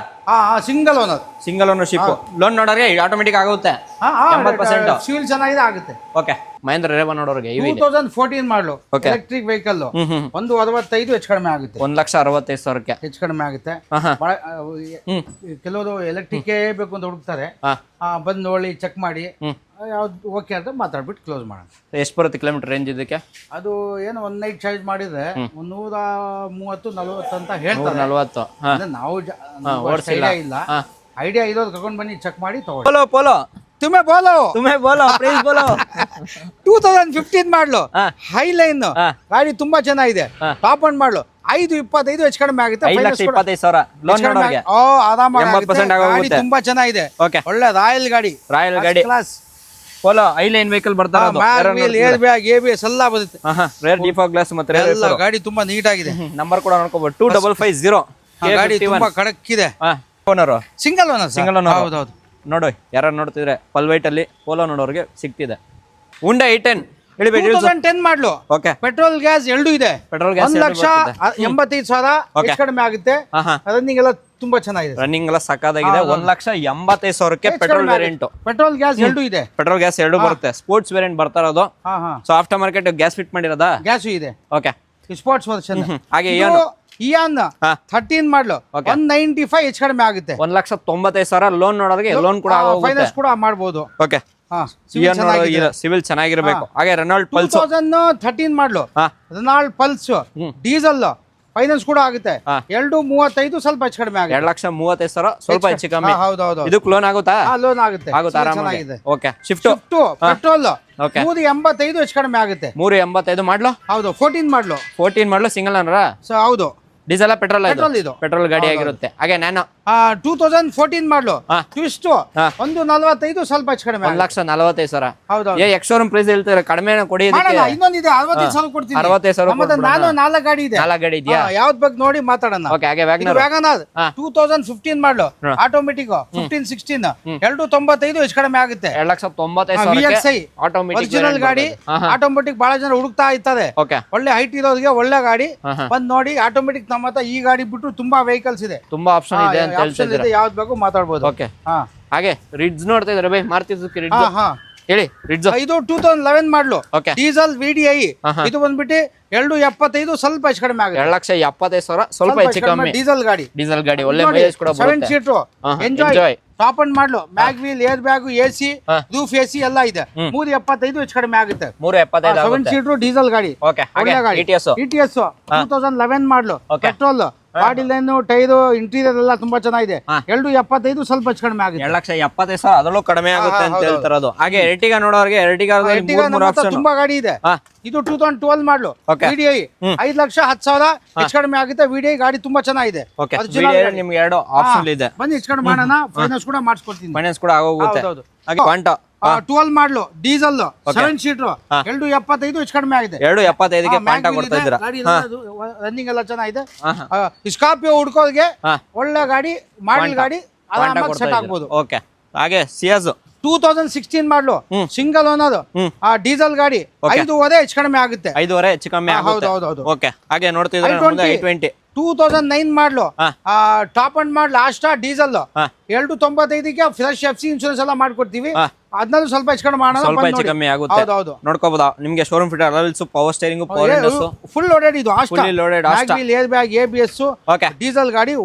Single owner. Single ownership. Loan ನೋಡೋರಿಗೆ ಆಟೋಮೆಟಿಕ್ ಆಗುತ್ತೆ. 80% ಸಿವಿಲ್ ಚೆನ್ನಾಗಿದೆ ಆಗುತ್ತೆ. ಓಕೆ ಮಹೇಂದ್ರ ರೇವಾ ನೋಡೋರಿಗೆ 2014 ಮಾಡಲು ಎಲೆಕ್ಟ್ರಿಕ್ ವೆಹಿಕಲ್ 165 ಹೆಚ್ಚು ಕಡಿಮೆ ಆಗುತ್ತೆ. 1,65,000ಕ್ಕೆ ಹೆಚ್ಚು ಕಡಿಮೆ ಆಗುತ್ತೆ. ಕೆಲವರು ಎಲೆಕ್ಟ್ರಿಕ್ ಬೇಕು ಅಂತ ಹುಡುಕ್ತಾರೆ. ಬಂದು ನೋಡಿ ಚೆಕ್ ಮಾಡಿ ಯಾವ್ದು ಓಕೆ ಅಂತ ಮಾತಾಡ್ಬಿಟ್ಟು ಕ್ಲೋಸ್ ಮಾಡೋಣ. ಎಷ್ಟು ಬರುತ್ತೆ ಕಿಲೋಮೀಟರ್ ರೇಂಜ್ ಇದಕ್ಕೆ? ಅದು ಏನು 1 ನೈಟ್ ಚಾರ್ಜ್ ಮಾಡಿದ್ರೆ 130-40 ಅಂತ ಹೇಳ್ತಾರೆ. 140 ನಾವು ಐಡಿಯಾ ಇಲ್ಲ. ಐಡಿಯಾ ಇರೋದು ಕರ್ಕೊಂಡು ಬನ್ನಿ ಚೆಕ್ ಮಾಡಿ ತಗೊಳ್ಳಿ. ಪೋಲೋ ಪೋಲೋ तुम्हें बोलो ಪ್ರೈಸ್ ಬೋಲೋ 2015 ಮಾಡಲು ಹೈಲೈನ್ ಗಾಡಿ ತುಂಬಾ ಚೆನ್ನಾಗಿದೆ. ಟಾಪ್ ಅಂಡ್ ಮಾಡಲು 525 ಹೆಚ್ಚು ಕಡಿಮೆ ಆಗುತ್ತೆ. 5,25,000 ಲೋನ್ ನೋಡೋರಿಗೆ ಆರಾಮಾಗಿ 80% ಗಾಡಿ ಆಗುತ್ತೆ. ತುಂಬಾ ಚೆನ್ನಾಗಿದೆ. ಒಳ್ಳೆ ರಾಯಲ್ ಗಾಡಿ. ಕ್ಲಾಸ್ ಪೋಲೋ ಐಲೈನ್ ವೆಹಿಕಲ್ ಬರ್ತಾ ಇರೋದು. ಏರ್ ಬ್ಯಾಗ್ ABS ಎಲ್ಲ ಬರುತ್ತೆ. ರೇರ್ ಡಿಫಾ ಗ್ಲಾಸ್ ಮತ್ತೆ ಎಲ್ಲ ಗಾಡಿ ತುಂಬಾ ನೀಟ್ ಆಗಿದೆ. ನಂಬರ್ ಕೂಡ ನೋಡ್ಕೋಬಹುದು 2550. ಗಾಡಿ ತುಂಬಾ ಕಡಕ್ ಇದೆ. Owner single owner. ಹೌದೌದು. ನೋಡಿ ಯಾರು ನೋಡ್ತಿದ್ರೆ ಪಲ್ ವೈಟ್ ಅಲ್ಲಿ ಪೋಲೋ ನೋಡೋರಿಗೆ ಸಿಗ್ತಿದೆ. ಉಂಡಾ i10 2010 ಮಾಡಲು ಪೆಟ್ರೋಲ್ ಗ್ಯಾಸ್ ಎರಡು ಇದೆ. ಪೆಟ್ರೋಲ್ ಗ್ಯಾಸ್ 1,85,000 ಹೆಚ್ಚು ಕಡಿಮೆ ಆಗುತ್ತೆ. ರನ್ನಿಂಗ್ ಎಲ್ಲ ತುಂಬಾ ಚೆನ್ನಾಗಿದೆ. ರನ್ನಿಂಗ್ ಎಲ್ಲ ಸಕ್ಕದಾಗಿದೆ. 1,85,000ಕ್ಕೆ ಪೆಟ್ರೋಲ್ ವೇರಿಯಂಟ್. ಪೆಟ್ರೋಲ್ ಗ್ಯಾಸ್ ಎರಡು ಇದೆ. ಪೆಟ್ರೋಲ್ ಗ್ಯಾಸ್ ಎರಡು ಬರುತ್ತೆ. ಸ್ಪೋರ್ಟ್ಸ್ ವೇರಿಯಂಟ್ ಬರ್ತಾ ಇರೋದು. So after market gas fit ಮಾಡಿರೋದಾ? ಗ್ಯಾಸ್ ಇದೆ. Okay sports version. ಹಾಗೆ ಇಯಾನ್ 13 ಮಾಡಲು 195 ಹೆಚ್ಚು ಕಡಿಮೆ ಆಗುತ್ತೆ. 1,95,000 ಲೋನ್ ನೋಡೋರಿಗೆ ಲೋನ್ ಕೂಡ ಫೈನಾನ್ಸ್ ಕೂಡ ಮಾಡಬಹುದು. ಓಕೆ ಸಿವಿಲ್ ಚೆನ್ನಾಗಿರಬೇಕು. ಹಾಗೆ ರೆನಾಲ್ಡ್ ಪಲ್ಸ್ 2013 ಮಾಡಲು ರೆನಾಲ್ಡ್ ಪಲ್ಸ್ ಡೀಸೆಲ್ ಫೈನಾನ್ಸ್ ಕೂಡ ಆಗುತ್ತೆ. 235 ಸ್ವಲ್ಪ ಹೆಚ್ಚು ಕಡಿಮೆ ಆಗುತ್ತೆ. 2,35,000 ಸ್ವಲ್ಪ ಹೆಚ್ಚು ಕಮ್ಮಿ. ಹೌದೌದು. ಇದಕ್ಕೆ ಲೋನ್ ಆಗುತ್ತಾ? ಲೋನ್ ಆಗುತ್ತೆ. ಆರಾಮಾಗಿದೆ. ಓಕೆ ಶಿಫ್ಟ್ ಪೆಟ್ರೋಲ್ 385 ಹೆಚ್ಚು ಕಡಿಮೆ ಆಗುತ್ತೆ. 385 ಮಾಡ್ಲು. ಹೌದು 14 ಮಾಡ್ಲು. 14 ಮಾಡ್ಲು ಸಿಂಗಲ್ ಓನರಾ? ಹೌದು ಡೀಸೆಲ್ ಪೆಟ್ರೋಲ್ ಪೆಟ್ರೋಲ್ ಇದು ಪೆಟ್ರೋಲ್ ಗಾಡಿ ಆಗಿರುತ್ತೆ. ಹಾಗೆ ನ್ಯಾನೋ 2014 ಮಾಡಲು ಹಾ. ಟ್ವಿಸ್ಟ್ 145 ಸ್ವಲ್ಪ ಹೆಚ್ಚು ಕಡಿಮೆ 1,45,000. ಹೌದೌದು ಏ ಎಕ್ಸ್ ಶೋರೂಮ್ ಪ್ರೈಸ್ ಹೇಳ್ತಾರೆ, ಕಡಿಮೆ ಕೊಡಿ. ಮಾಡೋಣ, ಇನ್ನೊಂದಿದೆ 65,000 ಕೊಡ್ತೀನಿ. 65,000 ನಮ್ಮದು ನಾನು 4 ಗಾಡಿ ಇದೆ. 4 ಗಾಡಿ ಇದೆಯಾ? ಯಾವ್ದು ಬಗ್ಗೆ ನೋಡಿ ಮಾತಾಡೋಣ. ಓಕೆ. ಹಾಗೆ ವ್ಯಾಗನರ್ ವ್ಯಾಗನರ್ 2015 ಮಾಡಲು ಆಟೋಮೆಟಿಕ್ 15-16 295 ಹೆಚ್ಚು ಕಡಿಮೆ ಆಗುತ್ತೆ. 2,95,000 ಆಟೋಮೆಟಿಕ್ ಒರಿಜಿನಲ್ ಗಾಡಿ. ಆಟೋಮೆಟಿಕ್ ಬಹಳ ಜನ ಹುಡುಕ್ತಾ ಇರ್ತಾರೆ, ಓಕೆ. ಒಳ್ಳೆ ಹೈಟ್ ಇರೋರಿಗೆ ಒಳ್ಳೆ ಗಾಡಿ ಬಂದ್ ನೋಡಿ. ಆಟೋಮೆಟಿಕ್ ನಮ್ಮ ಹತ್ರ ಈ ಗಾಡಿ ಬಿಟ್ಟು ತುಂಬಾ ವೆಹಿಕಲ್ಸ್ ಇದೆ, ತುಂಬಾ ಆಪ್ಷನ್ ಇದೆ ಅಂತ ಹೇಳ್ತಿದ್ದೀರಾ. ಯಾವ್ದು ಬೇಕು ಮಾತಾಡ್ಬೋದು. ಓಕೆ. ಹಾಗೆ ರಿಡ್ಜ್ ನೋಡ್ತಾ ಇದ್ದಾರೆ ಬೈ, ಮಾರುತಿ ಸುಜುಕಿ ರಿಡ್ಜ್ ಹೇಳಿ. ರಿಡ್ಜ್ ಇದು 2011 ಮಾಡಲು ಓಕೆ. Diesel VDI. ಇದು ಬಂದ್ಬಿಟ್ಟು 275 ಸ್ವಲ್ಪ ಹೆಚ್ಚು ಕಡಿಮೆ ಆಗುತ್ತೆ. 2,75,000 ಸ್ವಲ್ಪ ಹೆಚ್ಚು ಕಮ್ಮಿ. ಡೀಸೆಲ್ ಗಾಡಿ. ಡೀಸೆಲ್ ಗಾಡಿ ಒಳ್ಳೆ ಮೈಲೇಜ್ ಕೂಡ 7 ಬರುತ್ತೆ. ಸೀಟರ್ ಎಂಜಾಯ್ ಟಾಪ್ ಅಂಡ್ ಮಾಡಲು ಮ್ಯಾಗ್ wheel, air bag, AC, roof AC ಎಲ್ಲ ಇದೆ. 375 ಹೆಚ್ಚು ಕಡಿಮೆ ಆಗುತ್ತೆ. 375 7 ಸೀಟರ್ ಡೀಸೆಲ್ ಗಾಡಿ. ಓಕೆ. ಒಳ್ಳೆ ಗಾಡಿ. ETS 2011 ಮಾಡಲು petrol. Body line, tyre, interior ಎಲ್ಲ ತುಂಬಾ ಚೆನ್ನಾಗಿದೆ. 275 ಸ್ವಲ್ಪ ಹೆಚ್ಚು ಕಡಿಮೆ ಆಗುತ್ತೆ. 2,75,000 ಅದರಲ್ಲೂ ಕಡಿಮೆ ಆಗುತ್ತೆ ಅಂತ ಹೇಳ್ತಾರದು. ಹಾಗೆ ಎರ್ಟಿಗಾ ನೋಡೋರಿಗೆ ಎರ್ಟಿಗಾ ತುಂಬಾ ಗಾಡಿ ಇದೆ. ಇದು 2012 ಮಾಡಲು VDI 5,10,000 ಹೆಚ್ಚು ಕಡಿಮೆ ಆಗುತ್ತೆ. VDI ಗಾಡಿ ತುಂಬಾ ಚೆನ್ನಾಗಿದೆ. ನಿಮ್ಗೆ 2 ಆಪ್ಷನ್ ಇದೆ, ಬನ್ನಿ ಹೆಚ್ಚು ಕಡಿಮೆ ಮಾಡೋಣ. ಫೈನಾನ್ಸ್ ಕೂಡ ಮಾಡಿಸ್ಕೊಡ್ತೀನಿ. ಫೈನಾನ್ಸ್ ಕೂಡ ಆಗೋಗುತ್ತೆ. ಹಾಗೆ ಕ್ವಾಂಟಾ 12 ಮಾಡಲು ಡೀಸೆಲ್ 7 ಸೀಟರ್ 275 ಹೆಚ್ಚು ಕಡಿಮೆ ಆಗಿದೆ. 275ಗೆ ಕ್ವಾಂಟಾ ಕೊಡ್ತಾ ಇದ್ದೀರಾ. ರನ್ನಿಂಗ್ ಎಲ್ಲ ಚೆನ್ನಾಗಿದೆ. ಸ್ಕಾರ್ಪಿಯೋ ಹುಡ್ಕೋರಿಗೆ ಒಳ್ಳೆ ಗಾಡಿ, ಮಾಡೆಲ್ ಗಾಡಿ, ಆರಾಮಾಗಿ ಸೆಟ್ ಆಗ್ಬೋದು. ಓಕೆ. ಹಾಗೆ ಸಿಯಾಜ್ 2016 ಮಾಡಲು ಸಿಂಗಲ್ ಓನರ್ ಡೀಸೆಲ್ ಗಾಡಿ 5.5 ಹೆಚ್ಚು ಕಡಿಮೆ ಆಗುತ್ತೆ. 5.5 ಹೆಚ್ಚು ಕಮ್ಮಿ ಆಗುತ್ತೆ. ಹೌದು. ಓಕೆ. ಹಾಗೆ ನೋಡ್ತಿದ್ರೆ 820 2009 model top end model Asta diesel 295ಗೆ ಫ್ರೆಶ್ FC ಇನ್ಶೂರೆನ್ಸ್ ಎಲ್ಲ ಮಾಡ್ಕೊಡ್ತೀವಿ. ಅದನ್ನೂ ಸ್ವಲ್ಪ ಹೆಚ್ಚು ಕಡಿಮೆ ಮಾಡೋಣ, ಸ್ವಲ್ಪ ಹೆಚ್ಚು ಕಮ್ಮಿ ಆಗುತ್ತೆ. ಹೌದು. ನೋಡ್ಕೋಬಹುದು. ನಿಮ್ಗೆ showroom fit alloys, power steering, power windows full loaded. ಇದು Asta fully loaded Asta, air bag, ABS, okay. Diesel ಗಾಡಿ,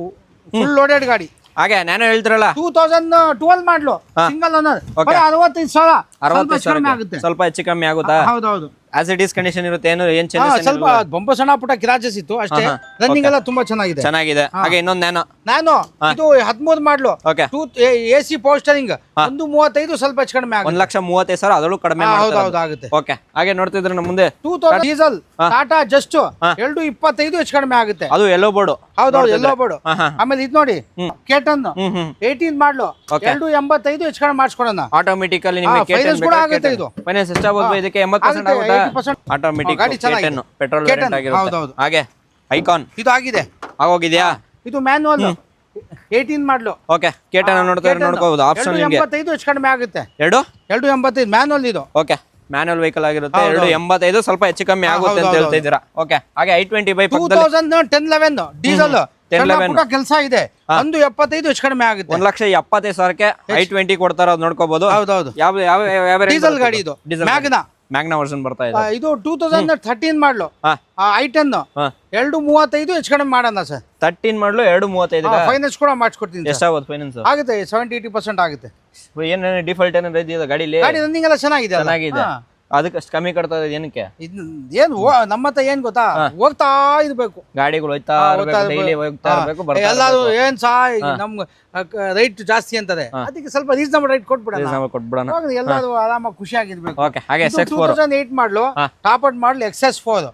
ಫುಲ್ ಲೋಡೆಡ್ ಗಾಡಿ. ಹಾಗೆ ನಾನು ಹೇಳ್ತಿರಲ್ಲ 2012 ಮಾಡಲು ಸಿಂಗಲ್ ಓನರ್ 65,000 ಆಗುತ್ತೆ. ಸ್ವಲ್ಪ ಹೆಚ್ಚು ಕಮ್ಮಿ ಆಗುತ್ತಾ? ಹೌದೌದು. ಆಸ್ ಇಟ್ ಈಸ್ ಕಂಡೀಷನ್ ಇರುತ್ತೆ, ಏನ್ ಚೇಂಜಸ್? ಸ್ವಲ್ಪ ಬೊಂಬ ಸಣ್ಣ ಪುಟ್ಟ ಕ್ರಾಚಸ್ ಇತ್ತು ಅಷ್ಟೇ. ರನ್ನಿಂಗ್ ಎಲ್ಲ ತುಂಬಾ ಚೆನ್ನಾಗಿದೆ. ಹಾಗೆ ಇನ್ನೊಂದು ನ್ಯಾನೋ ಇದು 13 ಮಾಡಲು ಓಕೆ. AC ಪವರ್ ಸ್ಟೀರಿಂಗ್ 135 ಸ್ವಲ್ಪ ಹೆಚ್ಚು ಕಡಿಮೆ ಆಗುತ್ತೆ. 1,35,000 ಅದರಲ್ಲೂ ಕಡಿಮೆ ಆಗುತ್ತೆ. ಓಕೆ. ಹಾಗೆ ನೋಡ್ತಿದ್ರೆ ನಮ್ಮ ಮುಂದೆ 2000 ಡೀಸೆಲ್ ಟಾಟಾ ಜಸ್ಟ್ 225 ಹೆಚ್ಚು ಕಡಿಮೆ ಆಗುತ್ತೆ. ಅದು ಯೆಲ್ಲೋ ಬೋರ್ಡ್. ಹೌದೌದು, ಯೆಲ್ಲೋ ಬೋರ್ಡ್. ಆಮೇಲೆ ಇದು ನೋಡಿ ಕೇಟನ್ 18 ಮಾಡಲು 285 ಹೆಚ್ಚು ಕಡಿಮೆ ಮಾಡಿಸ್ಕೊಡೋಣ. ಆಟೋಮೆಟಿಕ್ ಅಲ್ಲಿ ನಿಮಗೆ ಫೈನಾನ್ಸ್ ಕೂಡ ಆಗುತ್ತೆ. ಇದು ಫೈನಾನ್ಸ್ ಎಷ್ಟಾಗುತ್ತೆ? ಇದಕ್ಕೆ 80% ಆಗುತ್ತೆ. 80% ಆಟೋಮೆಟಿಕ್ ಗಾಡಿ ಚೆನ್ನಾಗಿದೆ. ಪೆಟ್ರೋಲ್ ವೇರಿಯಂಟ್ ಆಗಿರುತ್ತೆ. ಹಾಗೆ ಐಕಾನ್ ಇದು ಆಗಿದೆ, ಆಗೋಗಿದೆಯಾ? ಇದು ಮ್ಯಾನ್ಯುವಲ್ 18 ಮಾಡಲು. ಓಕೆ. ಕೇಟನ್ ನೋಡ್ಕೋಬಹುದು. ಆಪ್ಷನ್ ನಿಮಗೆ 285 ಹೆಚ್ಚು ಕಡಿಮೆ ಆಗುತ್ತೆ. 285 ಮ್ಯಾನ್ಯುವಲ್ ಇದು. ಓಕೆ. ಮ್ಯಾನುವಲ್ ವೆಹಿಕಲ್ ಆಗಿರುತ್ತೆ. 285 ಸ್ವಲ್ಪ ಹೆಚ್ಚು ಕಮ್ಮಿ ಆಗುತ್ತೆ ಅಂತ ಹೇಳ್ತಾ ಇದ್ದೀರಾ. ಓಕೆ. ಹಾಗೆ i20 ಬೈ 2010-11 ಡೀಸೆಲ್ ಕೆಲಸ ಇದೆ. 175 ಹೆಚ್ಚು ಕಡಿಮೆ ಆಗುತ್ತೆ. 1,75,000ಕ್ಕೆ i20 ಕೊಡ್ತಾರ, ನೋಡ್ಕೋಬಹುದು. ಹೌದೌದು. ಯಾವ ಡೀಸೆಲ್ ಗಾಡಿ ಇದು. ಮ್ಯಾಗ್ನಾ ವರ್ಷನ್ ಬರ್ತಾ ಇದೆ. ಇದು 2013 ಮಾಡಲು i10 235 ಹೆಚ್ಚು ಕಡಿಮೆ ಮಾಡೋಣ ಸರ್. 13 ಮಾಡಲು 235. ಫೈನಾನ್ಸ್ ಕೂಡ ಮಾಡಿಸ್ಕೊಡ್ತೀನಿ. ಎಷ್ಟಾಗುತ್ತೆ ಫೈನಾನ್ಸ್? ಆಗುತ್ತೆ 70-80% ಆಗುತ್ತೆ. ಏನೇನು ಡಿಫಾಲ್ಟ್ ಏನಾದ್ರು ಇದೆಯಾ ಗಾಡಿಲಿ? ಗಾಡಿ ರನ್ನಿಂಗ್ ಎಲ್ಲ ಚೆನ್ನಾಗಿದೆ. ಅದಕ್ಕೆ ಅಷ್ಟು ಕಮ್ಮಿ ಕಟ್ತಾ ಇದೆ ಏನಕ್ಕೆ? ಏನು ನಮ್ಮ ಹತ್ರ ಏನ್ ಗೊತ್ತಾ, ಹೋಗ್ತಾ ಇರ್ಬೇಕು ಗಾಡಿಗಳು, ಹೋಗ್ತಾ ಇರ್ಬೇಕು. ಎಲ್ಲಾರು ಏನ್ ಸಾ ನಮ್ ರೈಟ್ ಜಾಸ್ತಿ ಅಂತದೆ, ಅದಕ್ಕೆ ಸ್ವಲ್ಪ ರೀಸನಬಲ್ ರೈಟ್ ಕೊಟ್ಬಿಡೋಣ. ಎಲ್ಲಾರು ಆರಾಮಾಗಿ ಖುಷಿಯಾಗಿರ್ಬೇಕು. ಹಾಗೆ 2008 ಮಾಡಲು ಟಾಪ್ ಅಪ್ ಮಾಡಲು XS4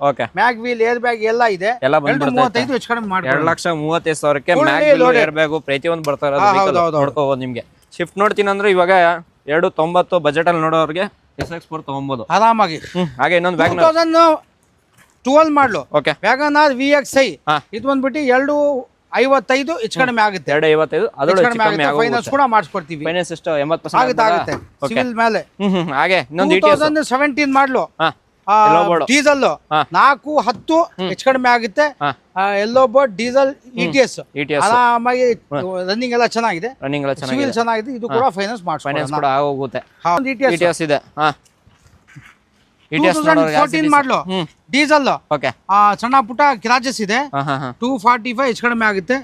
ಮ್ಯಾಗ್ ವೀಲ್, ಏರ್ ಬ್ಯಾಗ್ ಎಲ್ಲ ಇದೆ. 235 ಹೆಚ್ಚು ಕಡಿಮೆ ಮಾಡಿ 2,35,000ಕ್ಕೆ ಮ್ಯಾಗ್ ವೀಲ್, ಏರ್ ಬ್ಯಾಗ್ ಪ್ರತಿಯೊಂದು ಬರ್ತಾ ಇರೋದು ನೋಡ್ಕೋಬಹುದು. ನಿಮ್ಗೆ ಶಿಫ್ಟ್ ನೋಡ್ತೀನಿ ಅಂದ್ರೆ ಇವಾಗ 290 ಬಜೆಟ್ ಅಲ್ಲಿ ನೋಡೋರಿಗೆ SX4 ತಗೊಬಹುದು ಆರಾಮಾಗಿ. ಹಾಗೆ ಇನ್ನೊಂದು ವ್ಯಾಗನರ್ 2012 ಮಾಡಲು ವ್ಯಾಗನರ್ VXi. ಇದು ಬಂದ್ಬಿಟ್ಟು 255 ಹೆಚ್ಚು ಕಡಿಮೆ ಆಗುತ್ತೆ. 255 ಅದರೊಳಗೆ ಹೆಚ್ಚು ಕಮ್ಮಿ ಆಗುತ್ತೆ. ಫೈನಾನ್ಸ್ ಕೂಡ ಮಾಡಿಸ್ಕೊಡ್ತೀವಿ. ಫೈನಾನ್ಸ್ ಎಷ್ಟು? 80% ಆಗುತ್ತೆ ಸಿವಿಲ್ ಮೇಲೆ. ಹಾಗೆ ಇನ್ನೊಂದು 2017 ಮಾಡಲು ಡೀಸೆಲ್ 410 ಹೆಚ್ಚು ಕಡಿಮೆ ಆಗುತ್ತೆ. ಯೆಲ್ಲೋ ಬೋರ್ಡ್ ಡೀಸೆಲ್ ETS ಆರಾಮಾಗಿ ರನ್ನಿಂಗ್ ಎಲ್ಲ ಚೆನ್ನಾಗಿದೆ. ಸಿವಿಲ್ ಚೆನ್ನಾಗಿದೆ. ಇದು ಕೂಡ ಫೈನಾನ್ಸ್ ಕೂಡ ಆಗೋಗುತ್ತೆ. ETS ಇದೆ. 2014 ಮಾಡಲು ಡೀಸೆಲ್ ಸಣ್ಣ ಪುಟ್ಟ ಕ್ರಾಚಸ್ ಇದೆ. 245 ಹೆಚ್ಚು ಕಡಿಮೆ ಆಗುತ್ತೆ.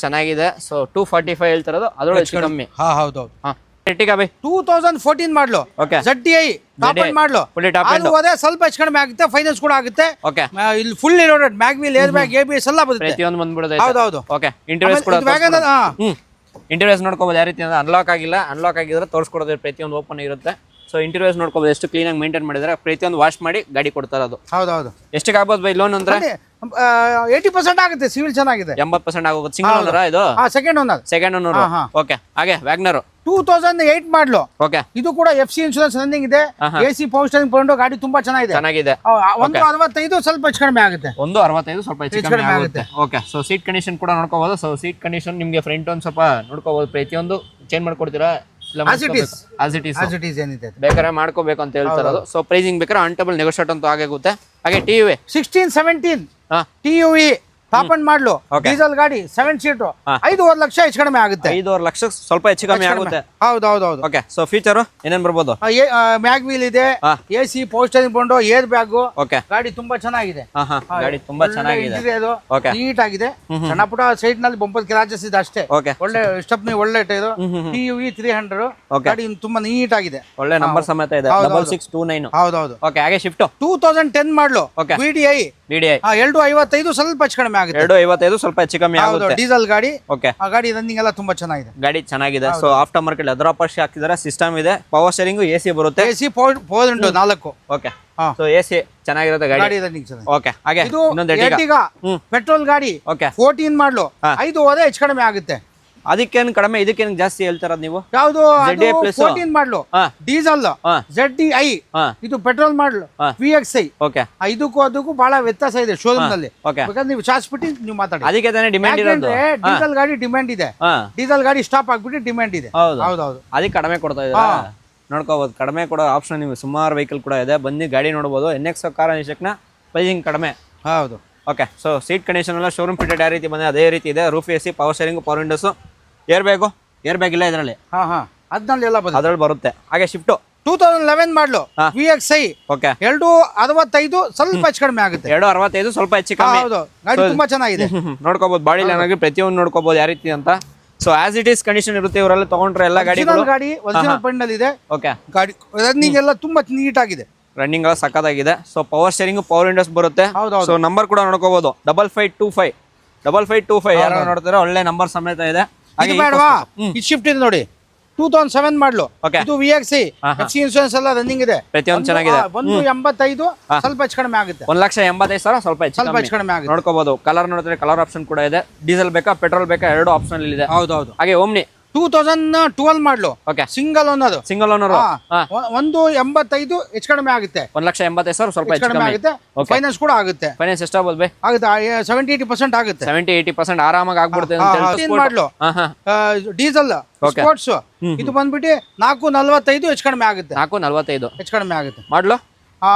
ಚೆನ್ನಾಗಿದೆ. ಸೊ 245 ಹೇಳ್ತಿರೋದು, ಅದರೊಳಗೆ ಹೆಚ್ಚು ಕಮ್ಮಿ. ಹೌದೌದು. 2014 ಮಾಡಲು ZTI ಟಾಪ್ ಅಂಡ್ ಮಾಡಲು ಸ್ವಲ್ಪ ಹೆಚ್ಚು ಕಡಿಮೆ ಆಗುತ್ತೆ. ಫೈನಾನ್ಸ್ ಕೂಡ ಆಗುತ್ತೆ. ಇಲ್ಲಿ ಫುಲ್ ಲೋಡೆಡ್ ಮ್ಯಾಗ್ ವೀಲ್, ಏರ್ ಬ್ಯಾಗ್, ABS ಎಲ್ಲ ಬರುತ್ತೆ. ಪ್ರತಿಯೊಂದು ಬಂದ್ಬಿಡುತ್ತೆ. ಹೌದೌದು. ಓಕೆ. ಇಂಟೀರಿಯರ್ಸ್ ನೋಡ್ಕೋಬಹುದು. ಯಾವ ರೀತಿ ಅಂದ್ರೆ ಅನ್ಲಾಕ್ ಆಗಿಲ್ಲ, ಅನ್ಲಾಕ್ ಆಗಿದ್ರೆ ತೋರಿಸ್ಕೊಡೋದು ಪ್ರತಿಯೊಂದು ಓಪನ್ ಇರುತ್ತೆ. ಸೊ ಇಂಟೀರಿಯರ್ಸ್ ನೋಡ್ಕೋಬಹುದು ಎಷ್ಟು ಕ್ಲೀನ್ ಆಗಿ ಮೇಂಟೈನ್ ಮಾಡಿದ್ರೆ, ಪ್ರತಿಯೊಂದು ವಾಶ್ ಮಾಡಿ ಗಾಡಿ ಕೊಡ್ತಾರೆ. ಅದು ಹೌದೌದು. ಎಷ್ಟಿಗೆ ಆಗ್ಬೋದು ಬೈ ಲೋನ್ ಅಂದ್ರೆ? 80% ಆಗುತ್ತೆ, ಸಿವಿಲ್ ಚೆನ್ನಾಗಿದೆ. 80% ಆಗೋಗುತ್ತೆ. ಸಿಂಗಲ್ ಓನರ್ ಇದು? Second owner. Second owner. Okay. ಹಾಗೆ ವ್ಯಾಗ್ನರ್ 2008 ಮಾಡಲು. ಓಕೆ. ಇದು ಕೂಡ FC ಇನ್ಶೂರೆನ್ಸ್ ರನ್ನಿಂಗ್ ಇದೆ, AC ಪವರ್ ಸ್ಟೇರಿಂಗ್ ಕೊಂಡು, ಗಾಡಿ ತುಂಬಾ ಚೆನ್ನಾಗಿದೆ. 165 ಸ್ವಲ್ಪ ಹೆಚ್ಚು ಕಡಿಮೆ ಆಗುತ್ತೆ. 165 ಸ್ವಲ್ಪ ಹೆಚ್ಚು ಕಡಿಮೆ ಆಗುತ್ತೆ. ಓಕೆ. ಸೊ ಸೀಟ್ ಕಂಡೀಷನ್ ಕೂಡ ನೋಡ್ಕೋಬಹುದು. ಸೊ ಸೀಟ್ ಕಂಡೀಷನ್ ನಿಮಗೆ ಫ್ರಂಟ್ ಒಂದು ಸ್ವಲ್ಪ ನೋಡ್ಕೋಬಹುದು, ಪ್ರತಿಯೊಂದು ಚೇಂಜ್ ಮಾಡ್ಕೊಡ್ತೀರಾ? As it is ಏನಿದೆ ಬೇಕಾದ್ರೆ ಮಾಡ್ಕೋಬೇಕು ಅಂತ ಹೇಳ್ತಾರೆ. ಅದು ಸೊ ಪ್ರೈಸಿಂಗ್ ಬೇಕಾದ್ರೆ ಅನ್ಟೇಬಲ್ ನೆಗೋಷಿಯೇಟ್ ಅಂತ ಆಗುತ್ತೆ. ಹಾಗೆ TUV 16-17 TUV top end model, diesel ಗಾಡಿ, 7 ಸೀಟ್, 5.5 ಲಕ್ಷ ಹೆಚ್ಚು ಕಡಿಮೆ ಆಗುತ್ತೆ. 5.5 ಲಕ್ಷ ಸ್ವಲ್ಪ ಹೆಚ್ಚು ಕಮ್ಮಿ ಆಗುತ್ತೆ. ಹೌದೌದು. ಓಕೆ. ಸೊ ಫೀಚರ್ ಏನೇನ್ ಬರ್ಬೋದು? ಮ್ಯಾಗ್ ವೀಲ್ ಇದೆ, AC ಪವರ್ ಸ್ಟೇರಿಂಗ್ ಕೊಂಡು, ಏರ್ ಬ್ಯಾಗ್. ಓಕೆ. ಗಾಡಿ ತುಂಬಾ ಚೆನ್ನಾಗಿದೆ. ಗಾಡಿ ತುಂಬಾ ಚೆನ್ನಾಗಿದೆ. ಅದು ನೀಟ್ ಆಗಿದೆ. ಸಣ್ಣ ಪುಟ ಸೈಡ್ ನಲ್ಲಿ ಬಂಪರ್ ಕ್ರಾಚಸ್ ಇದೆ ಅಷ್ಟೇ. ಒಳ್ಳೆ ಸ್ಟೆಪ್ನಿ, ಒಳ್ಳೆ ಟೈರು. TUV 300 ಗಾಡಿ ತುಂಬಾ ನೀಟ್ ಆಗಿದೆ. ಒಳ್ಳೆ ನಂಬರ್ ಸಮೇತ ಇದೆ. 6629. ಹೌದೌದು. ಓಕೆ. ಹಾಗೆ ಶಿಫ್ಟ್ 2010 ಮಾಡ್ಲು, VDI 255 ಸ್ವಲ್ಪ ಹೆಚ್ಚು ಕಡಿಮೆ ಆಗುತ್ತೆ. 255 ಸ್ವಲ್ಪ ಹೆಚ್ಚು ಕಮ್ಮಿ ಆಗುತ್ತೆ. ಡೀಸೆಲ್ ಗಾಡಿ. ಓಕೆ. ಆ ಗಾಡಿ ರನ್ನಿಂಗ್ ಎಲ್ಲ ತುಂಬಾ ಚೆನ್ನಾಗಿದೆ. ಗಾಡಿ ಚೆನ್ನಾಗಿದೆ. ಸೊ ಆಫ್ಟರ್ ಮಾರ್ಕೆಟ್ ಲೆದರ್ ಅಪಾರ್ಚಿ ಹಾಕಿದ್ದಾರೆ, ಸಿಸ್ಟಮ್ ಇದೆ, ಪವರ್ ಸ್ಟೇರಿಂಗ್, AC ಬರುತ್ತೆ. AC ಪವರ್ ಉಂಟು 4. ಓಕೆ. ಸೊ AC ಚೆನ್ನಾಗಿರುತ್ತೆ ಗಾಡಿ ರನ್ನಿಂಗ್ ಚೆನ್ನಾಗಿದೆ. ಓಕೆ. ಹಾಗೆ ಇದು Ertiga ಪೆಟ್ರೋಲ್ ಗಾಡಿ. ಓಕೆ. 14 ಮಾಡ್ಲು, 5.5 ಹೆಚ್ಚು ಕಡಿಮೆ ಆಗುತ್ತೆ. ಅದಕ್ಕೇನು ಕಡಿಮೆ, ಇದಕ್ಕೇನು ಜಾಸ್ತಿ ಹೇಳ್ತಾರ ನೀವು? ಯಾವುದು? 14 ಮಾಡ್ಲು ಡೀಸೆಲ್ ZDI, ಇದು ಪೆಟ್ರೋಲ್ ಮಾಡ್ಲು VXI. ಓಕೆ. ಇದಕ್ಕೂ ಅದಕ್ಕೂ ಬಹಳ ವ್ಯತ್ಯಾಸ ಇದೆ ಶೋರೂಮ್ ನಲ್ಲಿ. ಬೇಕಾದ್ರೆ ನೀವು ಚಾರ್ಜ್ ಬಿಟ್ಟು ನೀವು ಮಾತಾಡಿ. ಅದಕ್ಕೆ ತಾನೇ ಡಿಮ್ಯಾಂಡ್ ಇರೋದು. ಡೀಸೆಲ್ ಗಾಡಿ ಡಿಮ್ಯಾಂಡ್ ಇದೆ. ಡೀಸೆಲ್ ಗಾಡಿ ಸ್ಟಾಪ್ ಆಗ್ಬಿಟ್ಟು ಡಿಮ್ಯಾಂಡ್ ಇದೆ. ಹೌದೌದು. ಅದಕ್ಕೆ ಕಡಿಮೆ ಕೊಡ್ತಾ ಇದ್ದಾರೆ. ನೋಡ್ಕೋಬಹುದು, ಕಡಿಮೆ ಕೊಡೋ ಆಪ್ಷನ್ ನಿಮಗೆ ಸುಮಾರು ವೆಹಿಕಲ್ ಕೂಡ ಇದೆ. ಬನ್ನಿ ಗಾಡಿ ನೋಡಬಹುದು. NX ಕಾರ್ ಅನಿಸಕ್ನ ಪ್ರೈಸಿಂಗ್ ಕಡಿಮೆ. ಹೌದು. ಓಕೆ. ಸೊ ಸೀಟ್ ಕಂಡೀಷನ್ ಎಲ್ಲ ಶೋರೂಮ್ ಫಿಟೆಡ್ ಯಾವ ರೀತಿ ಬಂದಿದೆ ಅದೇ ರೀತಿ ಇದೆ. Roof AC, power steering, power Windows, air bag ಇಲ್ಲ ಇದರಲ್ಲಿ. ಅದ್ರಲ್ಲಿ ಬರುತ್ತೆ. ಹಾಗೆ ಶಿಫ್ಟ್ 2011 ಮಾಡ್ಲು, VXI. ಓಕೆ. 265 ಸ್ವಲ್ಪ ಹೆಚ್ಚು ಕಡಿಮೆ ಆಗುತ್ತೆ. 265 ಸ್ವಲ್ಪ ಹೆಚ್ಚು ಕಮ್ಮಿ. ಹೌದು. ಗಾಡಿ ತುಂಬಾ ಚೆನ್ನಾಗಿದೆ. ನೋಡ್ಕೋಬಹುದು, ಬಾಡಿ ಲೈನ್ ಆಗಿ ಪ್ರತಿಯೊಂದು ನೋಡ್ಕೋಬಹುದು ಯಾವ ರೀತಿ ಅಂತ. So as it is condition ಇರುತ್ತೆ. ಇವರೆಲ್ಲ ತಗೊಂಡ್ರೆ ಎಲ್ಲ ಗಾಡಿ ಒರಿಜಿನಲ್ ಪೆಂಡಲ್ ಇದೆ. ಓಕೆ. ಗಾಡಿ ರನ್ನಿಂಗ್ ಎಲ್ಲ ತುಂಬಾ ನೀಟ್ ಆಗಿದೆ. ರನ್ನಿಂಗ್ ಎಲ್ಲ ಸಕ್ಕತ್ತಾಗಿದೆ. So power steering, power windows ಬರುತ್ತೆ. ಸೊ ನಂಬರ್ ಕೂಡ ನೋಡ್ಕೋಬಹುದು, 5525 ಯಾರು ನೋಡ್ತಾರೆ ಒಳ್ಳೆ ನಂಬರ್ ಸಮೇತ ಇದೆ. ಶಿಫ್ಟ್ ಇದೆ ನೋಡಿ, 2007 ಮಾಡ್ಲು. ಇದು VXI, FC ಇನ್ಶೂರೆನ್ಸ್ ಎಲ್ಲ ರನ್ನಿಂಗ್ ಇದೆ. ಪ್ರತಿಯೊಂದು ಚೆನ್ನಾಗಿದೆ. 185 ಸ್ವಲ್ಪ ಹೆಚ್ಚು ಕಡಿಮೆ ಆಗುತ್ತೆ. 1,85,000 ಸ್ವಲ್ಪ ಹೆಚ್ಚು ಕಡಿಮೆ ಆಗುತ್ತೆ. ನೋಡ್ಕೋಬಹುದು. ಕಲರ್ ನೋಡಿದ್ರೆ ಕಲರ್ ಆಪ್ಷನ್ ಕೂಡ ಇದೆ. ಡೀಸೆಲ್ ಬೇಕಾ ಪೆಟ್ರೋಲ್ ಬೇಕಾ ಎರಡು ಆಪ್ಷನ್ ಇದೆ. ಹೌದೌದು. ಹಾಗೆ ಓಮ್ನಿ 2012 ಮಾಡ್ಲು. Single owner. 185 ಹೆಚ್ಚು ಕಡಿಮೆ ಆಗುತ್ತೆ. 1,80,000 ಸ್ವಲ್ಪ ಹೆಚ್ಚು ಕಡಿಮೆ ಆಗುತ್ತೆ. ಫೈನಾನ್ಸ್ ಕೂಡ ಆಗುತ್ತೆ. ಫೈನಾನ್ಸ್ ಎಷ್ಟಾಗ್ಬೋದು ಬೈ? ಆಗುತ್ತೆ 70-80% ಆಗುತ್ತೆ. 70-80% ಆರಾಮಾಗಿ ಆಗ್ಬಿಡುತ್ತೆ ಅಂತ ಮಾಡ್ಲು. ಡೀಸೆಲ್ ಸ್ಪೋರ್ಟ್ಸ್ ಇದು ಬಂದ್ಬಿಟ್ಟು 445 ಹೆಚ್ಚು ಕಡಿಮೆ ಆಗುತ್ತೆ. 445 ಹೆಚ್ಚು ಕಡಿಮೆ ಆಗುತ್ತೆ. ಮಾಡ್ಲು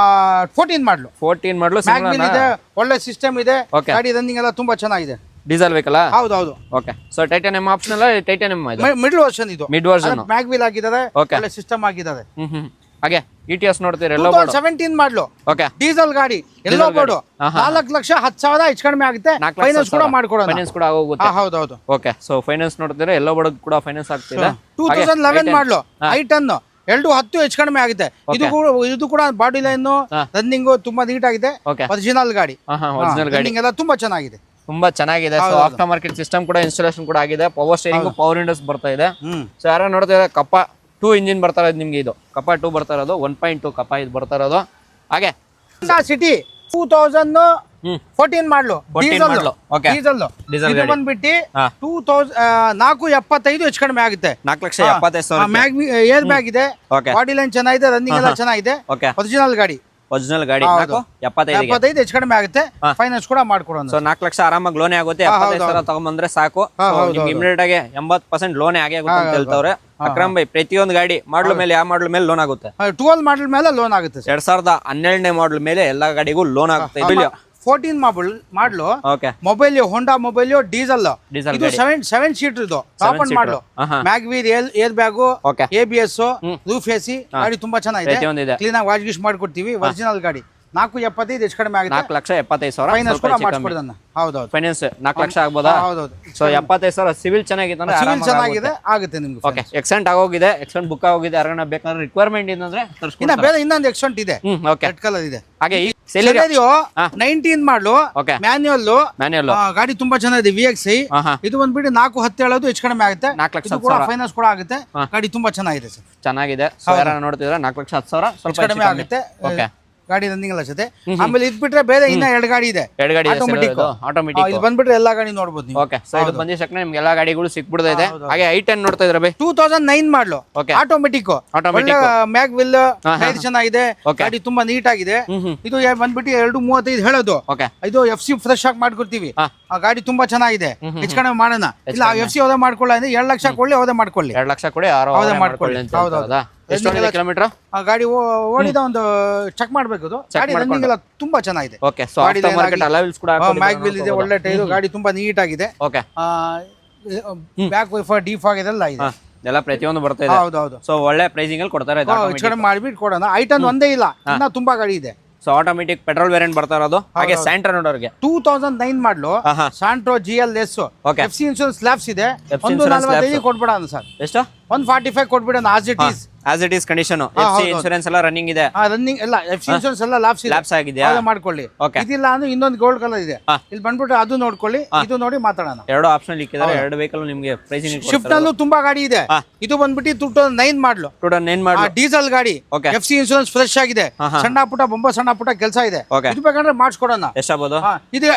14 ಮಾಡ್ಲು. ಇದೆ, ಒಳ್ಳೆ ಸಿಸ್ಟಮ್ ಇದೆ. ಗಾಡಿ ರನ್ನಿಂಗ್ ಎಲ್ಲ ತುಂಬಾ ಚೆನ್ನಾಗಿದೆ. ಡೀಸೆಲ್ ಬೇಕಲ್ಲ? ಹೌದೌದು. ಓಕೆ. ಸೊ ಟೈಟಾನಿಯಂ ಆಪ್ಷನ್ ಅಲ್ಲ, ಟೈಟಾನಿಯಂ ಇದು ಮಿಡ್ ವರ್ಷನ್. ಇದು ಮಿಡ್ ವರ್ಷನ್. ಮ್ಯಾಗ್ ವೀಲ್ ಆಗಿದ್ದಾರೆ, ಒಳ್ಳೆ ಸಿಸ್ಟಮ್ ಆಗಿದ್ದಾರೆ. ಹಾಗೆ ETS ನೋಡ್ತೀರಾ? ಎಲ್ಲೋ 17 ಮಾಡ್ಲು. ಓಕೆ. ಡೀಸೆಲ್ ಗಾಡಿ, ಎಲ್ಲೋ ಬೋರ್ಡ್, 4,10,000 ಹೆಚ್ಚು ಕಡಿಮೆ ಆಗುತ್ತೆ. ಫೈನಾನ್ಸ್ ಕೂಡ ಮಾಡ್ಕೊಡೋಣ. ಫೈನಾನ್ಸ್ ಕೂಡ ಆಗೋಗುತ್ತೆ. ಹೌದೌದು. ಓಕೆ. ಸೊ ಫೈನಾನ್ಸ್ ನೋಡ್ತೀರಾ? ಎಲ್ಲೋ ಬೋರ್ಡ್ ಕೂಡ ಫೈನಾನ್ಸ್ ಆಗ್ತಿದೆ. 2011 ಮಾಡ್ಲು, i10 210 ಹೆಚ್ಚು ಕಡಿಮೆ ಆಗುತ್ತೆ. ಇದು ಕೂಡ ಬಾಡಿ ಲೈನ್ ರನ್ನಿಂಗ್ ತುಂಬಾ ನೀಟ್ ಆಗಿದೆ. ಒರಿಜಿನಲ್ ಗಾಡಿ. ರನ್ನಿಂಗ್ ಎಲ್ಲ ತುಂಬಾ ಚೆನ್ನಾಗಿದೆ. ತುಂಬಾ ಚೆನ್ನಾಗಿದೆ. ಸೊ ಆಫ್ಟರ್ ಮಾರ್ಕೆಟ್ ಸಿಸ್ಟಮ್ ಕೂಡ ಇನ್ಸ್ಟಾಲೇಷನ್ ಕೂಡ ಆಗಿದೆ. ಪವರ್ ಸ್ಟೇರಿಂಗ್, ಪವರ್ ವಿಂಡೋಸ್ ಬರ್ತಾ ಇದೆ. ಸೊ ಯಾರು ನೋಡ್ತಾ ಕಪ್ಪ 2 ಇಂಜಿನ್ ಬರ್ತಾ ಇರೋದು ನಿಮ್ಗೆ. ಇದು ಕಪ್ಪ 2 ಬರ್ತಾ ಇರೋದು, 1.2 ಕಪ್ಪ ಇದು ಬರ್ತಾ ಇರೋದು. ಹಾಗೆ ಸಿಟಿ 2014 ಮಾಡ್ಲು, ಡೀಸೆಲ್ ಇದು ಬಂದ್ಬಿಟ್ಟು 475 ಹೆಚ್ಚು ಕಡಿಮೆ ಆಗುತ್ತೆ. 4,70,000. ಏರ್ ಬ್ಯಾಗ್ ಇದೆ, ಬಾಡಿ ಲೈನ್ ಚೆನ್ನಾಗಿದೆ, ರನ್ನಿಂಗ್ ಎಲ್ಲ ಚೆನ್ನಾಗಿದೆ. ಒರಿಜಿನಲ್ ಗಾಡಿ. 75 ಹೆಚ್ಚು ಕಡಿಮೆ ಆಗುತ್ತೆ. ಫೈನಾನ್ಸ್ ಕೂಡ ಮಾಡ್ಕೊಡೋಣ. ಸೊ 4 ಲಕ್ಷ ಆರಾಮಾಗಿ ಲೋನೇ ಆಗುತ್ತೆ. 75,000 ತಗೊಂಡ್ಬಂದ್ರೆ ಸಾಕು. ಇಮಿಡಿಯೇಟ್ ಆಗಿ 80% ಲೋನೇ ಆಗೇ ಆಗುತ್ತೆ ಅಂತ ಹೇಳ್ತವ್ರೆ. ಅಕ್ರಮ್ ಬೈ, ಪ್ರತಿಯೊಂದು ಗಾಡಿ ಮಾಡ್ಲು ಮೇಲೆ, ಯಾವ ಮಾಡ್ಲು ಮೇಲೆ ಲೋನ್ ಆಗುತ್ತೆ? 12 ಮಾಡಲ್ ಮೇಲೆ ಲೋನ್ ಆಗುತ್ತೆ. 2012ನೇ ಮಾಡಲ್ ಮೇಲೆ ಎಲ್ಲಾ ಗಾಡಿಗೂ ಲೋನ್ ಆಗುತ್ತೆ. 14 model mobile, Honda mobile, diesel. ಇದು 7 ಸೀಟರ್. ಇದು top end model, mag wheel, air bag, ABS, roof AC. ಗಾಡಿ ತುಂಬಾ ಚೆನ್ನಾಗಿದೆ. ಕ್ಲೀನ್ ಆಗಿ ವಾಶ್ ಗೀಶ್ ಮಾಡ್ಕೊಡ್ತೀವಿ. ಒರಿಜಿನಲ್ ಗಾಡಿ. 475 ಹೆಚ್ಚು ಕಡಿಮೆ ಆಗುತ್ತೆ. 4,75,000 ಫೈನಾನ್ಸ್ ಕೂಡ ಮಾಡಿಸ್ಕೊಡೋದನ್ನ. ಹೌದೌದು, ಫೈನಾನ್ಸ್ 4 ಲಕ್ಷ ಆಗ್ಬೋದಾ? ಹೌದೌದು. ಸೊ 75,000 ಸಿವಿಲ್ ಚೆನ್ನಾಗಿದೆ ಅಂದ್ರೆ ಸಿವಿಲ್ ಚೆನ್ನಾಗಿದೆ, ಆಗುತ್ತೆ ನಿಮ್ಗೆ. ಓಕೆ, ಎಕ್ಸೆಂಟ್ ಆಗೋಗಿದೆ, ಎಕ್ಸೆಂಟ್ ಬುಕ್ ಆಗೋಗಿದೆ. ಯಾರನ್ನ ಬೇಕಾದ್ರೆ ರಿಕ್ವೈರ್ಮೆಂಟ್ ಇದೆ ಇನ್ನ ಬೇರೆ ಇನ್ನೊಂದು ಎಕ್ಸೆಂಟ್ ಇದೆ, ಓಕೆ, ರೆಡ್ ಕಲರ್ ಇದೆ. ಹಾಗೆ ಈ 19 ಮಾಡಲು ಓಕೆ, ಮ್ಯಾನ್ಯುಯಲ್ ಗಾಡಿ ತುಂಬಾ ಚೆನ್ನಾಗಿದೆ. VXI ಇದು ಬಂದ್ಬಿಟ್ಟು 410 ಹೇಳೋದು ಹೆಚ್ಚು ಕಡಿಮೆ ಆಗುತ್ತೆ. 4,10,000 ಫೈನಾನ್ಸ್ ಕೂಡ ಆಗುತ್ತೆ. ಗಾಡಿ ತುಂಬಾ ಚೆನ್ನಾಗಿದೆ ಸರ್, ಚೆನ್ನಾಗಿದೆ. ಸೊ ಯಾರನ್ನ ನೋಡ್ತಿದ್ರೆ 4,10,000 ಸ್ವಲ್ಪ ಕಡಿಮೆ ಆಗುತ್ತೆ. ಓಕೆ, ಗಾಡಿ ರನ್ನಿಂಗ್ ಎಲ್ಲ ಜೊತೆ. ಆಮೇಲೆ ಇದ್ ಬಿಟ್ರೆ ಬೇರೆ ಇನ್ನ 2 ಗಾಡಿ ಇದೆ, ಆಟೋಮೆಟಿಕ್. ಇದು ಬಂದ್ಬಿಟ್ರೆ ಎಲ್ಲಾ ಗಾಡಿ ನೋಡಬಹುದು ನೀವು. ಓಕೆ, ಸೊ ಇದು ಬಂದಿದ ತಕ್ಷಣ ನಿಮ್ಗೆ ಎಲ್ಲಾ ಗಾಡಿಗಳು ಸಿಕ್ಬಿಡ್ತಾ ಹಾಗೆ i10 ನೋಡ್ತಾ ಇದ್ರೆ ಬೈ 2009 ಮಾಡಲು ಆಟೋಮೆಟಿಕ್. ಮ್ಯಾಗ್ ವಿಲ್ ಚೆನ್ನಾಗಿದೆ, ಗಾಡಿ ತುಂಬಾ ನೀಟ್ ಆಗಿದೆ. ಇದು ಬಂದ್ಬಿಟ್ಟು 235 ಹೇಳೋದು. ಇದು FC ಫ್ರೆಶ್ ಆಗಿ ಮಾಡ್ಕೊಡ್ತೀವಿ. ಆ ಗಾಡಿ ತುಂಬಾ ಚೆನ್ನಾಗಿದೆ, ಹೆಚ್ಚು ಕಡಿಮೆ ಮಾಡೋಣ. ಇಲ್ಲ FC ಹೋದ ಮಾಡ್ಕೊಳ್ಳ ಅಂದ್ರೆ 2 ಲಕ್ಷ ಕೊಡ್ಲಿ, ಹೋದ ಮಾಡ್ಕೊಳ್ಳಿ. 2 ಲಕ್ಷ ಕೊಡಿ, ಮಾಡ್ಕೊಳ್ಳಿ. ಹೌದಾ? ಎಷ್ಟು ಕಿಲೋಮೀಟರ್ ಆ ಗಾಡಿ ಓಡಿದ ಒಂದು ಚೆಕ್ ಮಾಡ್ಬೇಕು. ಗಾಡಿ ರನ್ನಿಂಗ್ ಎಲ್ಲ ತುಂಬಾ ಚೆನ್ನಾಗಿದೆ. ಓಕೆ, ಸೊ ಆಫ್ಟರ್ ಮಾರ್ಕೆಟ್ ಅಲೈವ್ಸ್ ಕೂಡ ಮ್ಯಾಗ್ ವೀಲ್ ಇದೆ, ಒಳ್ಳೆ ಟೈರು, ಗಾಡಿ ತುಂಬಾ ನೀಟ್ ಆಗಿದೆ. ಓಕೆ, ಬ್ಯಾಕ್ ವೈಫರ್ ಡಿಫಾಗ್ ಇದೆಲ್ಲ ಇದೆ, ಎಲ್ಲ ಪ್ರತಿಯೊಂದು ಬರ್ತಾ ಇದೆ. ಹೌದೌದು, ಸೊ ಒಳ್ಳೆ ಪ್ರೈಸಿಂಗ್ ಅಲ್ಲಿ ಕೊಡ್ತಾರೆ. ಮಾಡ್ಬಿಟ್ಟು ಕೊಡೋಣ. i10 ಒಂದೇ ಇಲ್ಲ, ಇನ್ನ ತುಂಬಾ ಗಾಡಿ ಇದೆ. ಸೊ ಆಟೋಮೆಟಿಕ್ ಪೆಟ್ರೋಲ್ ವೇರಿಯಂಟ್ ಬರ್ತಾ ಇರೋದು. ಹಾಗೆ ಸ್ಯಾಂಟ್ರಾ ನೋಡೋರಿಗೆ 2009 model Santro GLS FC insurance lapse ಇದೆ. 145 ಕೊಟ್ಬಿಡೋಣ ಸರ್. ಎಷ್ಟು? 145 ಕೊಟ್ಬಿಡೋಣ. As it is condition. FC insurance ಎಲ್ಲ ರನ್ನಿಂಗ್ ಇದೆ. ರನ್ನಿಂಗ್ ಎಲ್ಲ FC ಇನ್ಶೂರೆನ್ಸ್ ಎಲ್ಲ ಲ್ಯಾಬ್ಸ್ ಆಗಿದೆ, ಮಾಡ್ಕೊಳ್ಳಿ. ಇದಿಲ್ಲ ಅಂದ್ರೆ ಇನ್ನೊಂದು ಗೋಲ್ಡ್ ಕಲರ್ ಇದೆ, ಇಲ್ಲಿ ಬಂದ್ಬಿಟ್ಟು ಅದು ನೋಡ್ಕೊಳ್ಳಿ, ಇದು ನೋಡಿ ಮಾತಾಡೋಣ. 2 ಆಪ್ಷನ್ ಇಕ್ಕಿದ್ದಾರೆ, 2 ವೆಹಿಕಲ್ ನಿಮಗೆ ಪ್ರೈಸಿಂಗ್. ಶಿಫ್ಟ್ ಅಲ್ಲೂ ತುಂಬಾ ಗಾಡಿ ಇದೆ. ಇದು ಬಂದ್ಬಿಟ್ಟು 2009 ಮಾಡಲು ಡೀಸೆಲ್ ಗಾಡಿ. FC ಇನ್ಶೂರೆನ್ಸ್ ಫ್ರೆಶ್ ಆಗಿದೆ, ಸಣ್ಣ ಪುಟ್ಟ ಸಣ್ಣ ಪುಟ್ಟ ಕೆಲಸ ಇದೆ. ಇದು ಬೇಕಾದ್ರೆ ಮಾಡಿಸ್ಕೊಡೋಣ. ಎಷ್ಟಾಗ್ಬೋದು? ಇದು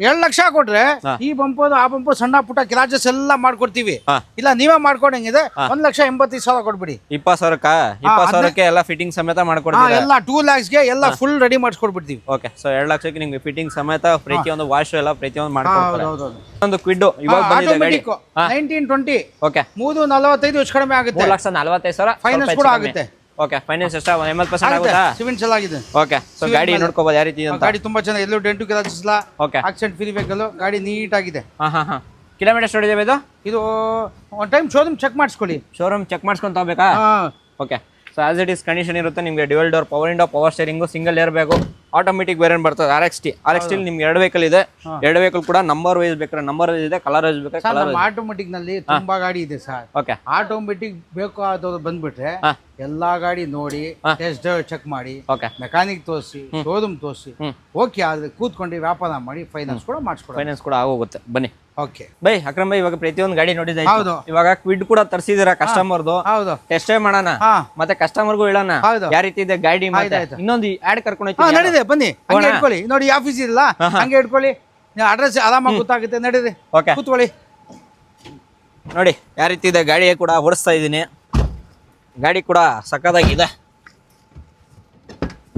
2 ಲಕ್ಷ ಕೊಟ್ರೆ ಈ ಬಂಪು ಆ ಬಂಪು ಸಣ್ಣ ಪುಟ್ಟ ಕ್ರಾಚಸ್ ಎಲ್ಲ ಮಾಡ್ಕೊಡ್ತೀವಿ. ಇಲ್ಲ ನೀವೇ ಮಾಡ್ಕೊಡಂಗಿದೆ 1,85,000 ಕೊಟ್ಬಿಡಿ. 20,000ಕ್ಕೆ ಎಲ್ಲ ಫಿಟ್ಟಿಂಗ್ ಸಮೇತ ಮಾಡ್ಕೊಡ್ತೀವಿ. ಎಲ್ಲ 2 lakhsಗೆ ಎಲ್ಲ ಫುಲ್ ರೆಡಿ ಮಾಡಿಸ್ಕೊಡ್ಬಿಡ್ತೀವಿ. ಓಕೆ, ಸೊ 2 ಲಕ್ಷಕ್ಕೆ ನಿಮ್ಗೆ ಫಿಟ್ಟಿಂಗ್ ಸಮೇತ ಪ್ರತಿಯೊಂದು ವಾಶ್ ಎಲ್ಲ ಪ್ರತಿಯೊಂದು ಮಾಡ್ಕೊಡ್ತಾರೆ. ಒಂದು ಕ್ವಿಡ್ ಇವಾಗ ಬಂದಿದೆ ಗಾಡಿ 1920. ಓಕೆ, 345 ಹೆಚ್ಚು ಕಡಿಮೆ ಆಗುತ್ತೆ. 3,45,000 ಫೈನಾನ್ಸ್ ಕೂಡ ಆಗುತ್ತೆ. ಓಕೆ, ಫೈನಾನ್ಸ್ ಎಷ್ಟು? 80% ಆಗುತ್ತಾ? ಸಿವಿಲ್ ಚೆನ್ನಾಗಿದೆ. ಓಕೆ, ಸೊ ಗಾಡಿ ನೋಡ್ಕೋಬಹುದು ಯಾವ ರೀತಿ ಅಂತ. ಗಾಡಿ ತುಂಬಾ ಚೆನ್ನಾಗಿದೆ, ಎಲ್ಲೂ ಡೆಂಟು ಕ್ರಾಚಸ್ ಇಲ್ಲ. ಓಕೆ, ಆಕ್ಸಿಡೆಂಟ್ ಫ್ರೀ ವೆಹಿಕಲ್, ಗಾಡಿ ನೀಟ್ ಆಗಿದೆ. ಕಿಲೋಮೀಟರ್ ಎಷ್ಟು ಹೊಡಿದೆ ಇದು? ಒಂದು ಟೈಮ್ ಶೋರೂಮ್ ಚೆಕ್ ಮಾಡಿಸ್ಕೊಳ್ಳಿ. ಶೋರೂಮ್ ಚೆಕ್ ಮಾಡ್ಸ್ಕೊಂತ ಹೋಗ್ಬೇಕಾ? Okay, so as it is condition ಇರುತ್ತೆ. ನಿಮಗೆ dual door, power window, power steering, single air bag, automatic variant ಬರ್ತದೆ. RXT ನಿಮ್ಗೆ 2 ವೆಹಿಕಲ್ ಇದೆ. 2 ವೆಹಿಕಲ್ ಕೂಡ ನಂಬರ್ ವೈಸ್ ಬೇಕಾದ್ರೆ ನಂಬರ್ ವೈಸ್ ಇದೆ, ಕಲರ್ ವೈಸ್ ಬೇಕಾದ್ರೆ. ಆಟೋಮೆಟಿಕ್ ನಲ್ಲಿ ತುಂಬಾ ಗಾಡಿ ಇದೆ ಸರ್. ಓಕೆ, ಆಟೋಮೆಟಿಕ್ ಬೇಕು ಅದು ಬಂದ್ಬಿಟ್ರೆ ಎಲ್ಲಾ ಗಾಡಿ ನೋಡಿ ಟೆಸ್ಟ್ ಡ್ರೈವ್ ಚೆಕ್ ಮಾಡಿ, ಮೆಕ್ಯಾನಿಕ್ ತೋರಿಸಿ, ಶೋರೂಮ್ ತೋರಿಸಿ, ಓಕೆ ಆದ್ರೆ ಕೂತ್ಕೊಂಡು ವ್ಯಾಪಾರ ಮಾಡಿ ಫೈನಾನ್ಸ್ ಕೂಡ ಮಾಡಿಸ್ಕೊಡಿ. ಫೈನಾನ್ಸ್ ಕೂಡ ಆಗೋಗುತ್ತೆ. ಬನ್ನಿ. ಓಕೆ ಬೈ ಅಕ್ರಮ್ ಬೈ, ಇವಾಗ ಪ್ರತಿಯೊಂದು ಗಾಡಿ ನೋಡಿದ್ರೆ ಇವಾಗ ಕ್ವಿಡ್ ಕೂಡ ತರಿಸಿದಿರ ಕಸ್ಟಮರ್ದು. ಟೆಸ್ಟ್ ಡ್ರೈವ್ ಮಾಡೋಣ, ಮತ್ತೆ ಕಸ್ಟಮರ್ಗೂ ಹೇಳೋಣ ಯಾವ ರೀತಿ ಇದೆ ಗಾಡಿ. ಇನ್ನೊಂದು ಆಡ್ ಕರ್ಕೊಂಡು ನಡೀದೆ, ಬನ್ನಿ ಹಂಗೆ ಇಟ್ಕೊಳ್ಳಿ. ನೋಡಿ ಆಫೀಸ್ ಇಲ್ಲ ಹಂಗೆ ಇಟ್ಕೊಳ್ಳಿ, ಅಡ್ರೆಸ್ ಆರಾಮಾಗಿ ಗೊತ್ತಾಗುತ್ತೆ. ನಡೀರಿ, ಕೂತ್ಕೊಳ್ಳಿ. ನೋಡಿ ಯಾವ ರೀತಿ ಇದೆ ಗಾಡಿ ಕೂಡ ಓಡಿಸ್ತಾ ಇದ್ದೀನಿ. ಗಾಡಿ ಕೂಡ ಸಕ್ಕದಾಗಿದೆ.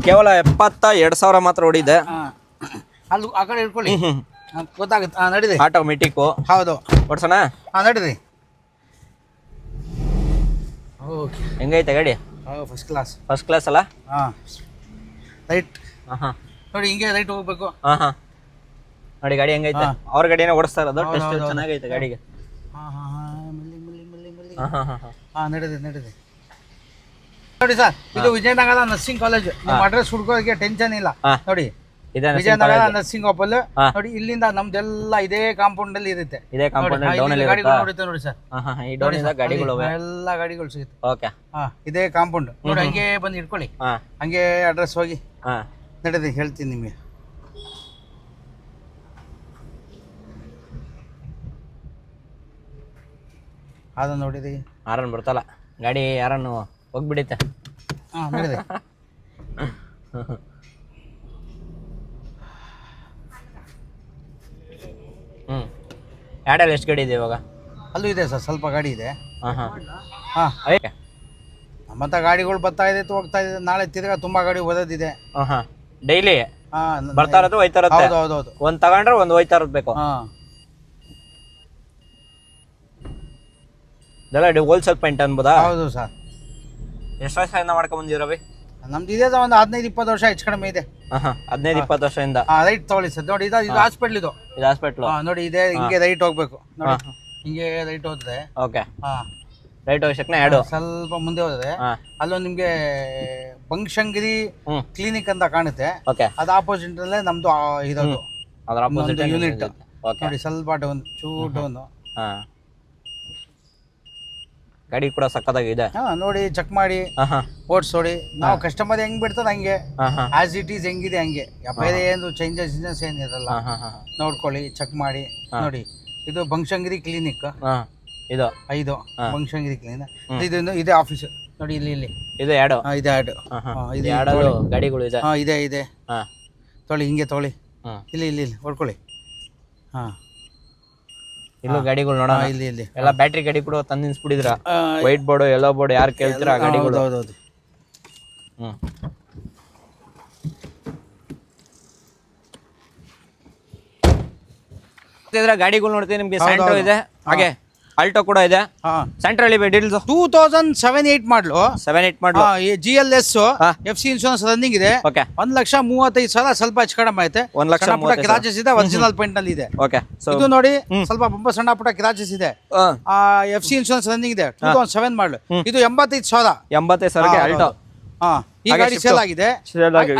ಕೇವಲ 72,000 ಮಾತ್ರ ಓಡಿದೆ. ಅಲ್ಲಿ ಆ ಕಡೆ ಇಟ್ಕೊಳ್ಳಿ, ಗೊತ್ತಾಗುತ್ತೆ. ನಡೀರಿ, ಆಟೋಮೆಟಿಕ್. ಹೌದು, ಓಡಿಸೋಣ. ನಡೀರಿ. ಓಕೆ, ಹೆಂಗೈತೆ ಗಾಡಿ? First class. ಫಸ್ಟ್ ಕ್ಲಾಸ್ ಅಲ್ಲ? ರೈಟ್. ನೋಡಿ ಹಿಂಗೆ ರೈಟ್ ಹೋಗ್ಬೇಕು. ನೋಡಿ ಗಾಡಿ ಹೆಂಗೈತೆ? ಅವ್ರ ಗಾಡಿನ ಓಡಿಸ್ತಾ ಇರೋದು. ಟೆಸ್ಟ್ ಚೆನ್ನಾಗೈತೆ ಗಾಡಿಗೆ. ನಡೀರಿ ನೋಡಿ ಸರ್, ಇದು ವಿಜಯನಗರ ನರ್ಸಿಂಗ್ ಕಾಲೇಜ್. ನಿಮ್ಮ ಅಡ್ರೆಸ್ ಹುಡ್ಕೋದಕ್ಕೆ ಟೆನ್ಷನ್ ಇಲ್ಲ. ನೋಡಿ ವಿಜಯನಗರ ನರ್ಸಿಂಗ್ ಓಪಲ್. ನೋಡಿ ಇಲ್ಲಿಂದ ನಮ್ದೆಲ್ಲ ಇದೇ ಕಾಂಪೌಂಡ್ ಅಲ್ಲಿ ಇರುತ್ತೆ. ಗಾಡಿಗಳು ನೋಡುತ್ತೆ ನೋಡಿ ಸರ್, ಎಲ್ಲ ಗಾಡಿಗಳು ಸಿಗುತ್ತೆ. ಓಕೆ, ಇದೇ ಕಾಂಪೌಂಡ್ ನೋಡಿ. ಹಂಗೆ ಬಂದು ಇಟ್ಕೊಳ್ಳಿ, ಹಂಗೆ ಅಡ್ರೆಸ್ ಹೋಗಿ ನಡೀರಿ, ಹೇಳ್ತೀನಿ ನಿಮ್ಗೆ. ಅದನ್ನ ನೋಡಿರಿ, ಆರನ್ ಬರ್ತಲ್ಲ ಗಾಡಿ, ಯಾರನ್ನು ಹೋಗ್ಬಿಡುತ್ತೆ. ನಡೀರಿ. ಆಡಲ್ಲಿ ಎಷ್ಟು ಗಾಡಿ ಇದೆ ಇವಾಗ? ಅಲ್ಲೂ ಇದೆ ಸರ್, ಸ್ವಲ್ಪ ಗಾಡಿ ಇದೆ. ಮತ್ತೆ ಗಾಡಿಗಳು ಬರ್ತಾ ಇದೆ, ಹೋಗ್ತಾ ಇದೆ. ನಾಳೆ ತಿರ್ಗಾ ತುಂಬಾ ಗಾಡಿ ಓದೋದಿದೆ. ಡೈಲಿ ಬರ್ತಾ ಇರೋದು ಹೋಯ್ತಾ ಇರುತ್ತೆ. ಹೌದೌದು, ಒಂದ್ ತಗೊಂಡ್ರೆ ಒಂದು ಹೋಯ್ತಾ ಇರೋದು ಬೇಕು. ಇದೆಲ್ಲ ಹೋಲ್ಸೇಲ್ ಪಾಯಿಂಟ್ ಅನ್ಬೋದಾ? ಹೌದು ಸರ್. ಎಷ್ಟು ವರ್ಷದಿಂದ ಮಾಡ್ಕೊಂಡ್ ಬಂದಿರ ರವಿ? ನಮ್ದು ಇದೆ ಒಂದು 15-20 ವರ್ಷ ಹೆಚ್ಚು ಕಡಿಮೆ ಇದೆ. 15-20 ವರ್ಷದಿಂದ. ರೈಟ್ ತಗೊಳ್ಳಿ ಸರ್. ನೋಡಿ ಇದು ಹಾಸ್ಪಿಟ್ಲ್. ಇದು ಹಾಸ್ಪಿಟ್ಲ್. ನೋಡಿ ಇದೆ, ಹಿಂಗೆ ರೈಟ್ ಹೋಗ್ಬೇಕು. ನೋಡಿ ಹಿಂಗೆ ರೈಟ್ ಹೋದ್ರೆ ಓಕೆ, ರೈಟ್ ಹೋಗ್ಸಕ್ನ ಎರಡು ಸ್ವಲ್ಪ ಮುಂದೆ ಹೋದ್ರೆ ಅಲ್ಲೊಂದು ನಿಮ್ಗೆ ಬಂಕ್ಷಂಗಿರಿ ಕ್ಲಿನಿಕ್ ಅಂತ ಕಾಣುತ್ತೆ. ಓಕೆ, ಅದು ಆಪೋಸಿಟ್ ಅಲ್ಲೇ ನಮ್ದು ಇರೋದು ಅದರ ಅಪೋಸಿಟ್ ಯೂನಿಟ್. ಓಕೆ, ನೋಡಿ ಸ್ವಲ್ಪ ಡೌನ್ ಡೌನ್. ಹಾ, ಗಾಡಿ ಕೂಡ ಸಕ್ಕತ್ತಾಗಿದೆ. ನೋಡಿ ಚೆಕ್ ಮಾಡಿ ಓಡಿಸೋಡಿ. ನಾವು ಕಸ್ಟಮರ್ ಹೆಂಗ್ ಬಿಡ್ತದ ಹಂಗೆ, ಆಸ್ ಇಟ್ ಈಸ್ ಹೆಂಗಿದೆ ಹಂಗೆ, ಬೇರೆ ಏನು ಚೇಂಜಸ್ ಏನಿರಲ್ಲ. ನೋಡ್ಕೊಳ್ಳಿ, ಚೆಕ್ ಮಾಡಿ. ನೋಡಿ ಇದು ಬಂಕ್ಷಂಗಿರಿ ಕ್ಲಿನಿಕ್. ಇದು ಬಂಕ್ಷಂಗಿರಿ ಕ್ಲಿನಿಕ್. ಇದೆ ಆಫೀಸ್. ನೋಡಿ ಇಲ್ಲಿ ಇದು ಎರಡು ಇದೆ ಆಡ್ ಇದು ಗಾಡಿಗಳು ಇದೆ. ಇದೆ ತೊಳಿ, ಹಿಂಗೆ ತೊಳಿ. ಇಲ್ಲಿ ಹೊಡ್ಕೊಳ್ಳಿ. ಇಲ್ಲೂ ಗಾಡಿಗಳು ನೋಡೋಣ. ಇಲ್ಲಿ ಎಲ್ಲ ಬ್ಯಾಟ್ರಿ ಗಾಡಿ ಕೂಡ ತಂದು ನಿಲ್ಸ್ಬಿಟ್ಟಿದ್ರ. ವೈಟ್ ಬೋರ್ಡ್, ಯೆಲ್ಲೋ ಬೋರ್ಡ್, ಯಾರು ಕೇಳ್ತೀರಾ ಆ ಗಾಡಿಗಳು. ಹೌದೌದು. ಗಾಡಿಗಳು ನೋಡ್ತೀವಿ ನಿಮ್ಗೆ. ಸ್ಯಾಂಟ್ರೋ ಇದೆ, ಹಾಗೆ ಆಲ್ಟೋ ಕೂಡ ಇದೆ. ಸೆಂಟ್ರಲ್ ಡೀಟೇಲ್ಸ್ 2007-8 ಮಾಡಲು, 7-8 ಮಾಡಲು, GLS FC ಇನ್ಶೂರೆನ್ಸ್ ರನ್ನಿಂಗ್ ಇದೆ. 1,35,000 ಸ್ವಲ್ಪ ಹೆಚ್ಚು ಕಡಿಮೆ ಐತೆ. 1,30,000 ಕ್ರಾಚಸ್ ಇದೆ, ಒರಿಜಿನಲ್ ಪೇಂಟ್ ನಲ್ಲಿ ಇದೆ. ಓಕೆ, ಇದು ನೋಡಿ ಸ್ವಲ್ಪ ಬೊಂಬ ಸಣ್ಣ ಪುಟ್ಟ ಕ್ರಾಚಸ್ ಇದೆ. FC ಇನ್ಶೂರೆನ್ಸ್ ರನ್ನಿಂಗ್ ಇದೆ. 2007 ಮಾಡಲು. ಇದು 85,000 ಆಲ್ಟೋ. ಈ ಗಾಡಿ ಸೇಲ್ ಆಗಿದೆ.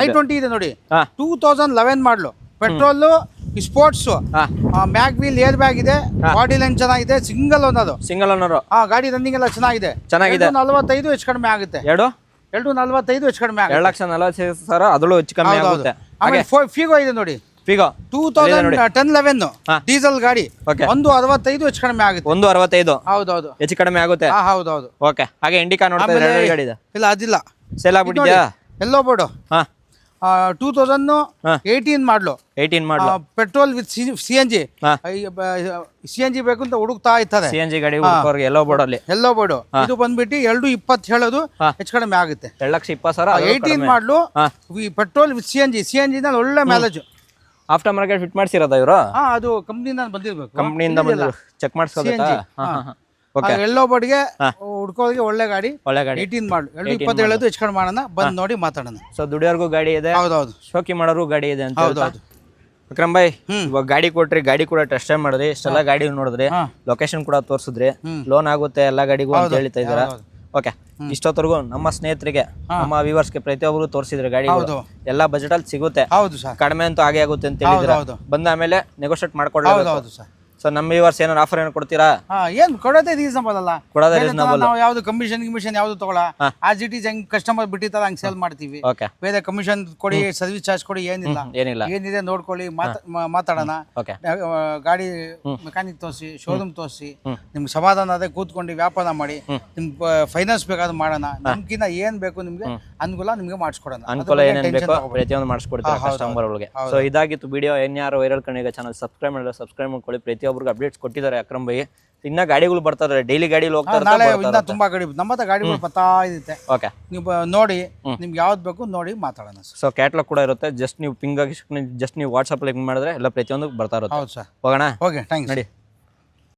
i20 ಇದೆ ನೋಡಿ, 2011 ಮಾಡಲು. ಪೆಟ್ರೋಲ್, ಸ್ಪೋರ್ಟ್ಸ್, ಮ್ಯಾಗ್ ವೀಲ್, ಏರ್ ಬ್ಯಾಗ್ ಇದೆ. ಬಾಡಿ ಲೈನ್ ಚೆನ್ನಾಗಿದೆ. Single owner. ಗಾಡಿ ರನ್ನಿಂಗ್ ಎಲ್ಲ ಚೆನ್ನಾಗಿದೆ. 45 ಹೆಚ್ಚು ಕಡಿಮೆ ಆಗುತ್ತೆ. 245 ಹೆಚ್ಚು ಕಡಿಮೆ ಆಗುತ್ತೆ. 2,40,000 ಅದರಲ್ಲೂ ಹೆಚ್ಚು ಕಡಿಮೆ ಆಗುತ್ತೆ. ಆಮೇಲೆ ಫಿಗೋ ಇದೆ ನೋಡಿ, ಫಿಗೋ 2010-11 ಡೀಸೆಲ್ ಗಾಡಿ. 165 ಹೆಚ್ಚು ಕಡಿಮೆ ಆಗುತ್ತೆ. 165 ಹೌದೌದು ಹೆಚ್ಚು ಕಡಿಮೆ ಆಗುತ್ತೆ. ಹೌದೌದು. ಓಕೆ, ಹಾಗೆ ಇಂಡಿಕಾ ನೋಡ್ತಾ ಇದ್ದಾರೆ ಗಾಡಿ ಇದೆ. ಇಲ್ಲ ಅದಿಲ್ಲ, ಸೇಲ್ ಆಗ್ಬಿಟ್ಟಿದ್ಯಾ? ಎಲ್ಲೋ ಬೋರ್ಡು. 2018 ಮಾಡಲು. Petrol with CNG. CNG ಬೇಕು ಅಂತ ಹುಡುಕ್ತಾ ಇರ್ತಾರೆ. CNG ಗಾಡಿ ಎಲ್ಲೋ ಬೋರ್ಡ್ ಅಲ್ಲಿ. ಎಲ್ಲೋ ಬೋರ್ಡು. ಇದು ಬಂದ್ಬಿಟ್ಟು 220 ಹೇಳೋದು, ಹೆಚ್ಚು ಕಡಿಮೆ ಆಗುತ್ತೆ. 2,20,000. 18 ಮಾಡಲು, ಪೆಟ್ರೋಲ್ ವಿತ್ CNG ನಲ್ಲಿ ಒಳ್ಳೆ ಮೈಲೇಜ್. ಆಫ್ಟರ್ ಮಾರ್ಕೆಟ್ ಫಿಟ್ ಮಾಡ್ಸಿರೋದ ಇವರು? ಅದು ಕಂಪ್ನಿಯಿಂದ ಬಂದಿರ್ಬೇಕು. ಕಂಪ್ನಿಯಿಂದ ಬಂದು ಚೆಕ್ ಮಾಡಿಸ್ಕೋಬೇಕಾ? ಎಲ್ಲೋ ಬೋರ್ಡ್ಗೆ ಹುಡ್ಕೋರಿಗೆ ಒಳ್ಳೆ ಗಾಡಿ. 18 ಮಾಡಲು, 220 ಹೇಳೋದು, ಹೆಚ್ಚು ಕಡಿಮೆ ಮಾಡೋಣ. ಬಂದು ನೋಡಿ ಮಾತಾಡೋಣ. ಸೊ ದುಡಿಯೋರ್ಗೂ ಗಾಡಿ ಇದೆ, ಹೌದೌದು. ಶೋಕಿ ಮಾಡೋರು ಗಾಡಿ ಇದೆ ಅಂತ. ವಿಕ್ರಮ್ ಭಾಯ್, ಇವಾಗ ಗಾಡಿ ಕೊಟ್ರಿ, ಗಾಡಿ ಕೂಡ ಟೆಸ್ಟ್ ಡ್ರೈವ್ ಮಾಡಿದ್ರಿ, ಇಷ್ಟೆಲ್ಲ ಗಾಡಿ ನೋಡಿದ್ರಿ, ಲೊಕೇಶನ್ ಕೂಡ ತೋರಿಸಿದ್ರಿ, ಲೋನ್ ಆಗುತ್ತೆ ಎಲ್ಲ ಗಾಡಿಗೂ ಅಂತ ಹೇಳ್ತಾ ಇದ್ದೀರಾ. ಓಕೆ, ಇಷ್ಟೊತ್ತರೆಗೂ ನಮ್ಮ ಸ್ನೇಹಿತರಿಗೆ, ನಮ್ಮ ವ್ಯೂವರ್ಸ್ಗೆ ಪ್ರತಿಯೊಬ್ಬರು ತೋರಿಸಿದ್ರೆ ಗಾಡಿ ಎಲ್ಲ ಬಜೆಟ್ ಅಲ್ಲಿ ಸಿಗುತ್ತೆ. ಕಡಿಮೆ ಅಂತೂ ಆಗೇ ಆಗುತ್ತೆ ಅಂತ ಹೇಳಿದ್ರೆ, ಬಂದ ಆಮೇಲೆ ನೆಗೋಷಿಯೇಟ್ ಮಾಡ್ಕೊಳ್ಳೋದು. ಸೊ ನಮ್ಮ ವ್ಯೂವರ್ಸ್ ಏನಾರು ಆಫರ್ ಏನು ಕೊಡ್ತೀರಾ? ಏನ್ ಕೊಡೋದೇ ರೀಸನಬಲ್ ಅಲ್ಲ. ಕೊಡೋದೇ ರೀಸನಬಲ್. ನಾವು ಯಾವ್ದು ಕಮಿಷನ್ ಯಾವ್ದು ತಗೊಳ, ಆಸ್ ಇಟ್ ಈಸ್ ಹೆಂಗ್ ಕಸ್ಟಮರ್ ಬಿಟ್ಟಿರ್ತಾರ ಹಂಗ್ ಸೇಲ್ ಮಾಡ್ತೀವಿ. ಬೇರೆ ಕಮಿಷನ್ ಕೊಡಿ, ಸರ್ವಿಸ್ ಚಾರ್ಜ್ ಕೊಡಿ ಏನಿಲ್ಲ. ಏನಿದೆ ನೋಡ್ಕೊಳ್ಳಿ, ಮಾತಾಡೋಣ. ಗಾಡಿ ಮೆಕ್ಯಾನಿಕ್ ತೋರಿಸಿ, ಶೋರೂಮ್ ತೋರಿಸಿ, ನಿಮ್ಗೆ ಸಮಾಧಾನ ಅದೇ ಕೂತ್ಕೊಂಡು ವ್ಯಾಪಾರ ಮಾಡಿ, ನಿಮ್ಗೆ ಫೈನಾನ್ಸ್ ಬೇಕಾದ್ರೆ ಮಾಡೋಣ. ನಿಮ್ಗಿನ್ನ ಏನ್ ಬೇಕು ನಿಮ್ಗೆ ಅನುಕೂಲ ನಿಮ್ಗೆ ಮಾಡಿಸ್ಕೊಡೋಣ. ಅನುಕೂಲ ಏನೇನು ಬೇಕೋ ಪ್ರತಿಯೊಂದು ಮಾಡಿಸ್ಕೊಡ್ತೀರಾ ಕಸ್ಟಮರ್ ಒಳಗೆ. ಸೊ ಇದಾಗಿತ್ತು ವಿಡಿಯೋ. ಇನ್ಯಾರು ವೈರಲ್ ಕಣ್ಣಿಗೆ ಚಾನಲ್ ಸಬ್ಸ್ಕ್ರೈಬ್ ಮಾಡಿದ್ರೆ ಸಬ್ಸ್ಕ್ರೈಬ್ ಮಾಡ್ಕೊಳ್ಳಿ. ಪ್ರತಿಯೊಬ್ಬರಿಗೆ ಅಪ್ಡೇಟ್ಸ್ ಕೊಟ್ಟಿದ್ದಾರೆ ಅಕ್ರಮ್ ಭಾಯಿ. ಇನ್ನ ಗಾಡಿಗಳು ಬರ್ತಾರೆ, ಡೈಲಿ ಗಾಡಿಗಳು ಹೋಗ್ತಾರೆ. ಇನ್ನ ತುಂಬಾ ಗಾಡಿ ನಮ್ಮ ಹತ್ರ ಗಾಡಿಗಳು ಬರ್ತಾ ಇರುತ್ತೆ. ಓಕೆ, ನೀವು ನೋಡಿ, ನಿಮ್ಗೆ ಯಾವ್ದು ಬೇಕು ನೋಡಿ ಮಾತಾಡೋಣ. ಸೊ ಕ್ಯಾಟ್ಲಾಗ್ ಕೂಡ ಇರುತ್ತೆ. ಜಸ್ಟ್ ನೀವು ಪಿಂಗ್ ಆಗಿ ಜಸ್ಟ್ ನೀವು ವಾಟ್ಸಪ್ ಲಿಂಕ್ ಮಾಡಿದ್ರೆ ಎಲ್ಲ ಪ್ರತಿಯೊಂದು ಬರ್ತಾ ಇರುತ್ತೆ. ಹೌದು ಸರ್. ಹೋಗೋಣ. Okay, thanks. ನೋಡಿ.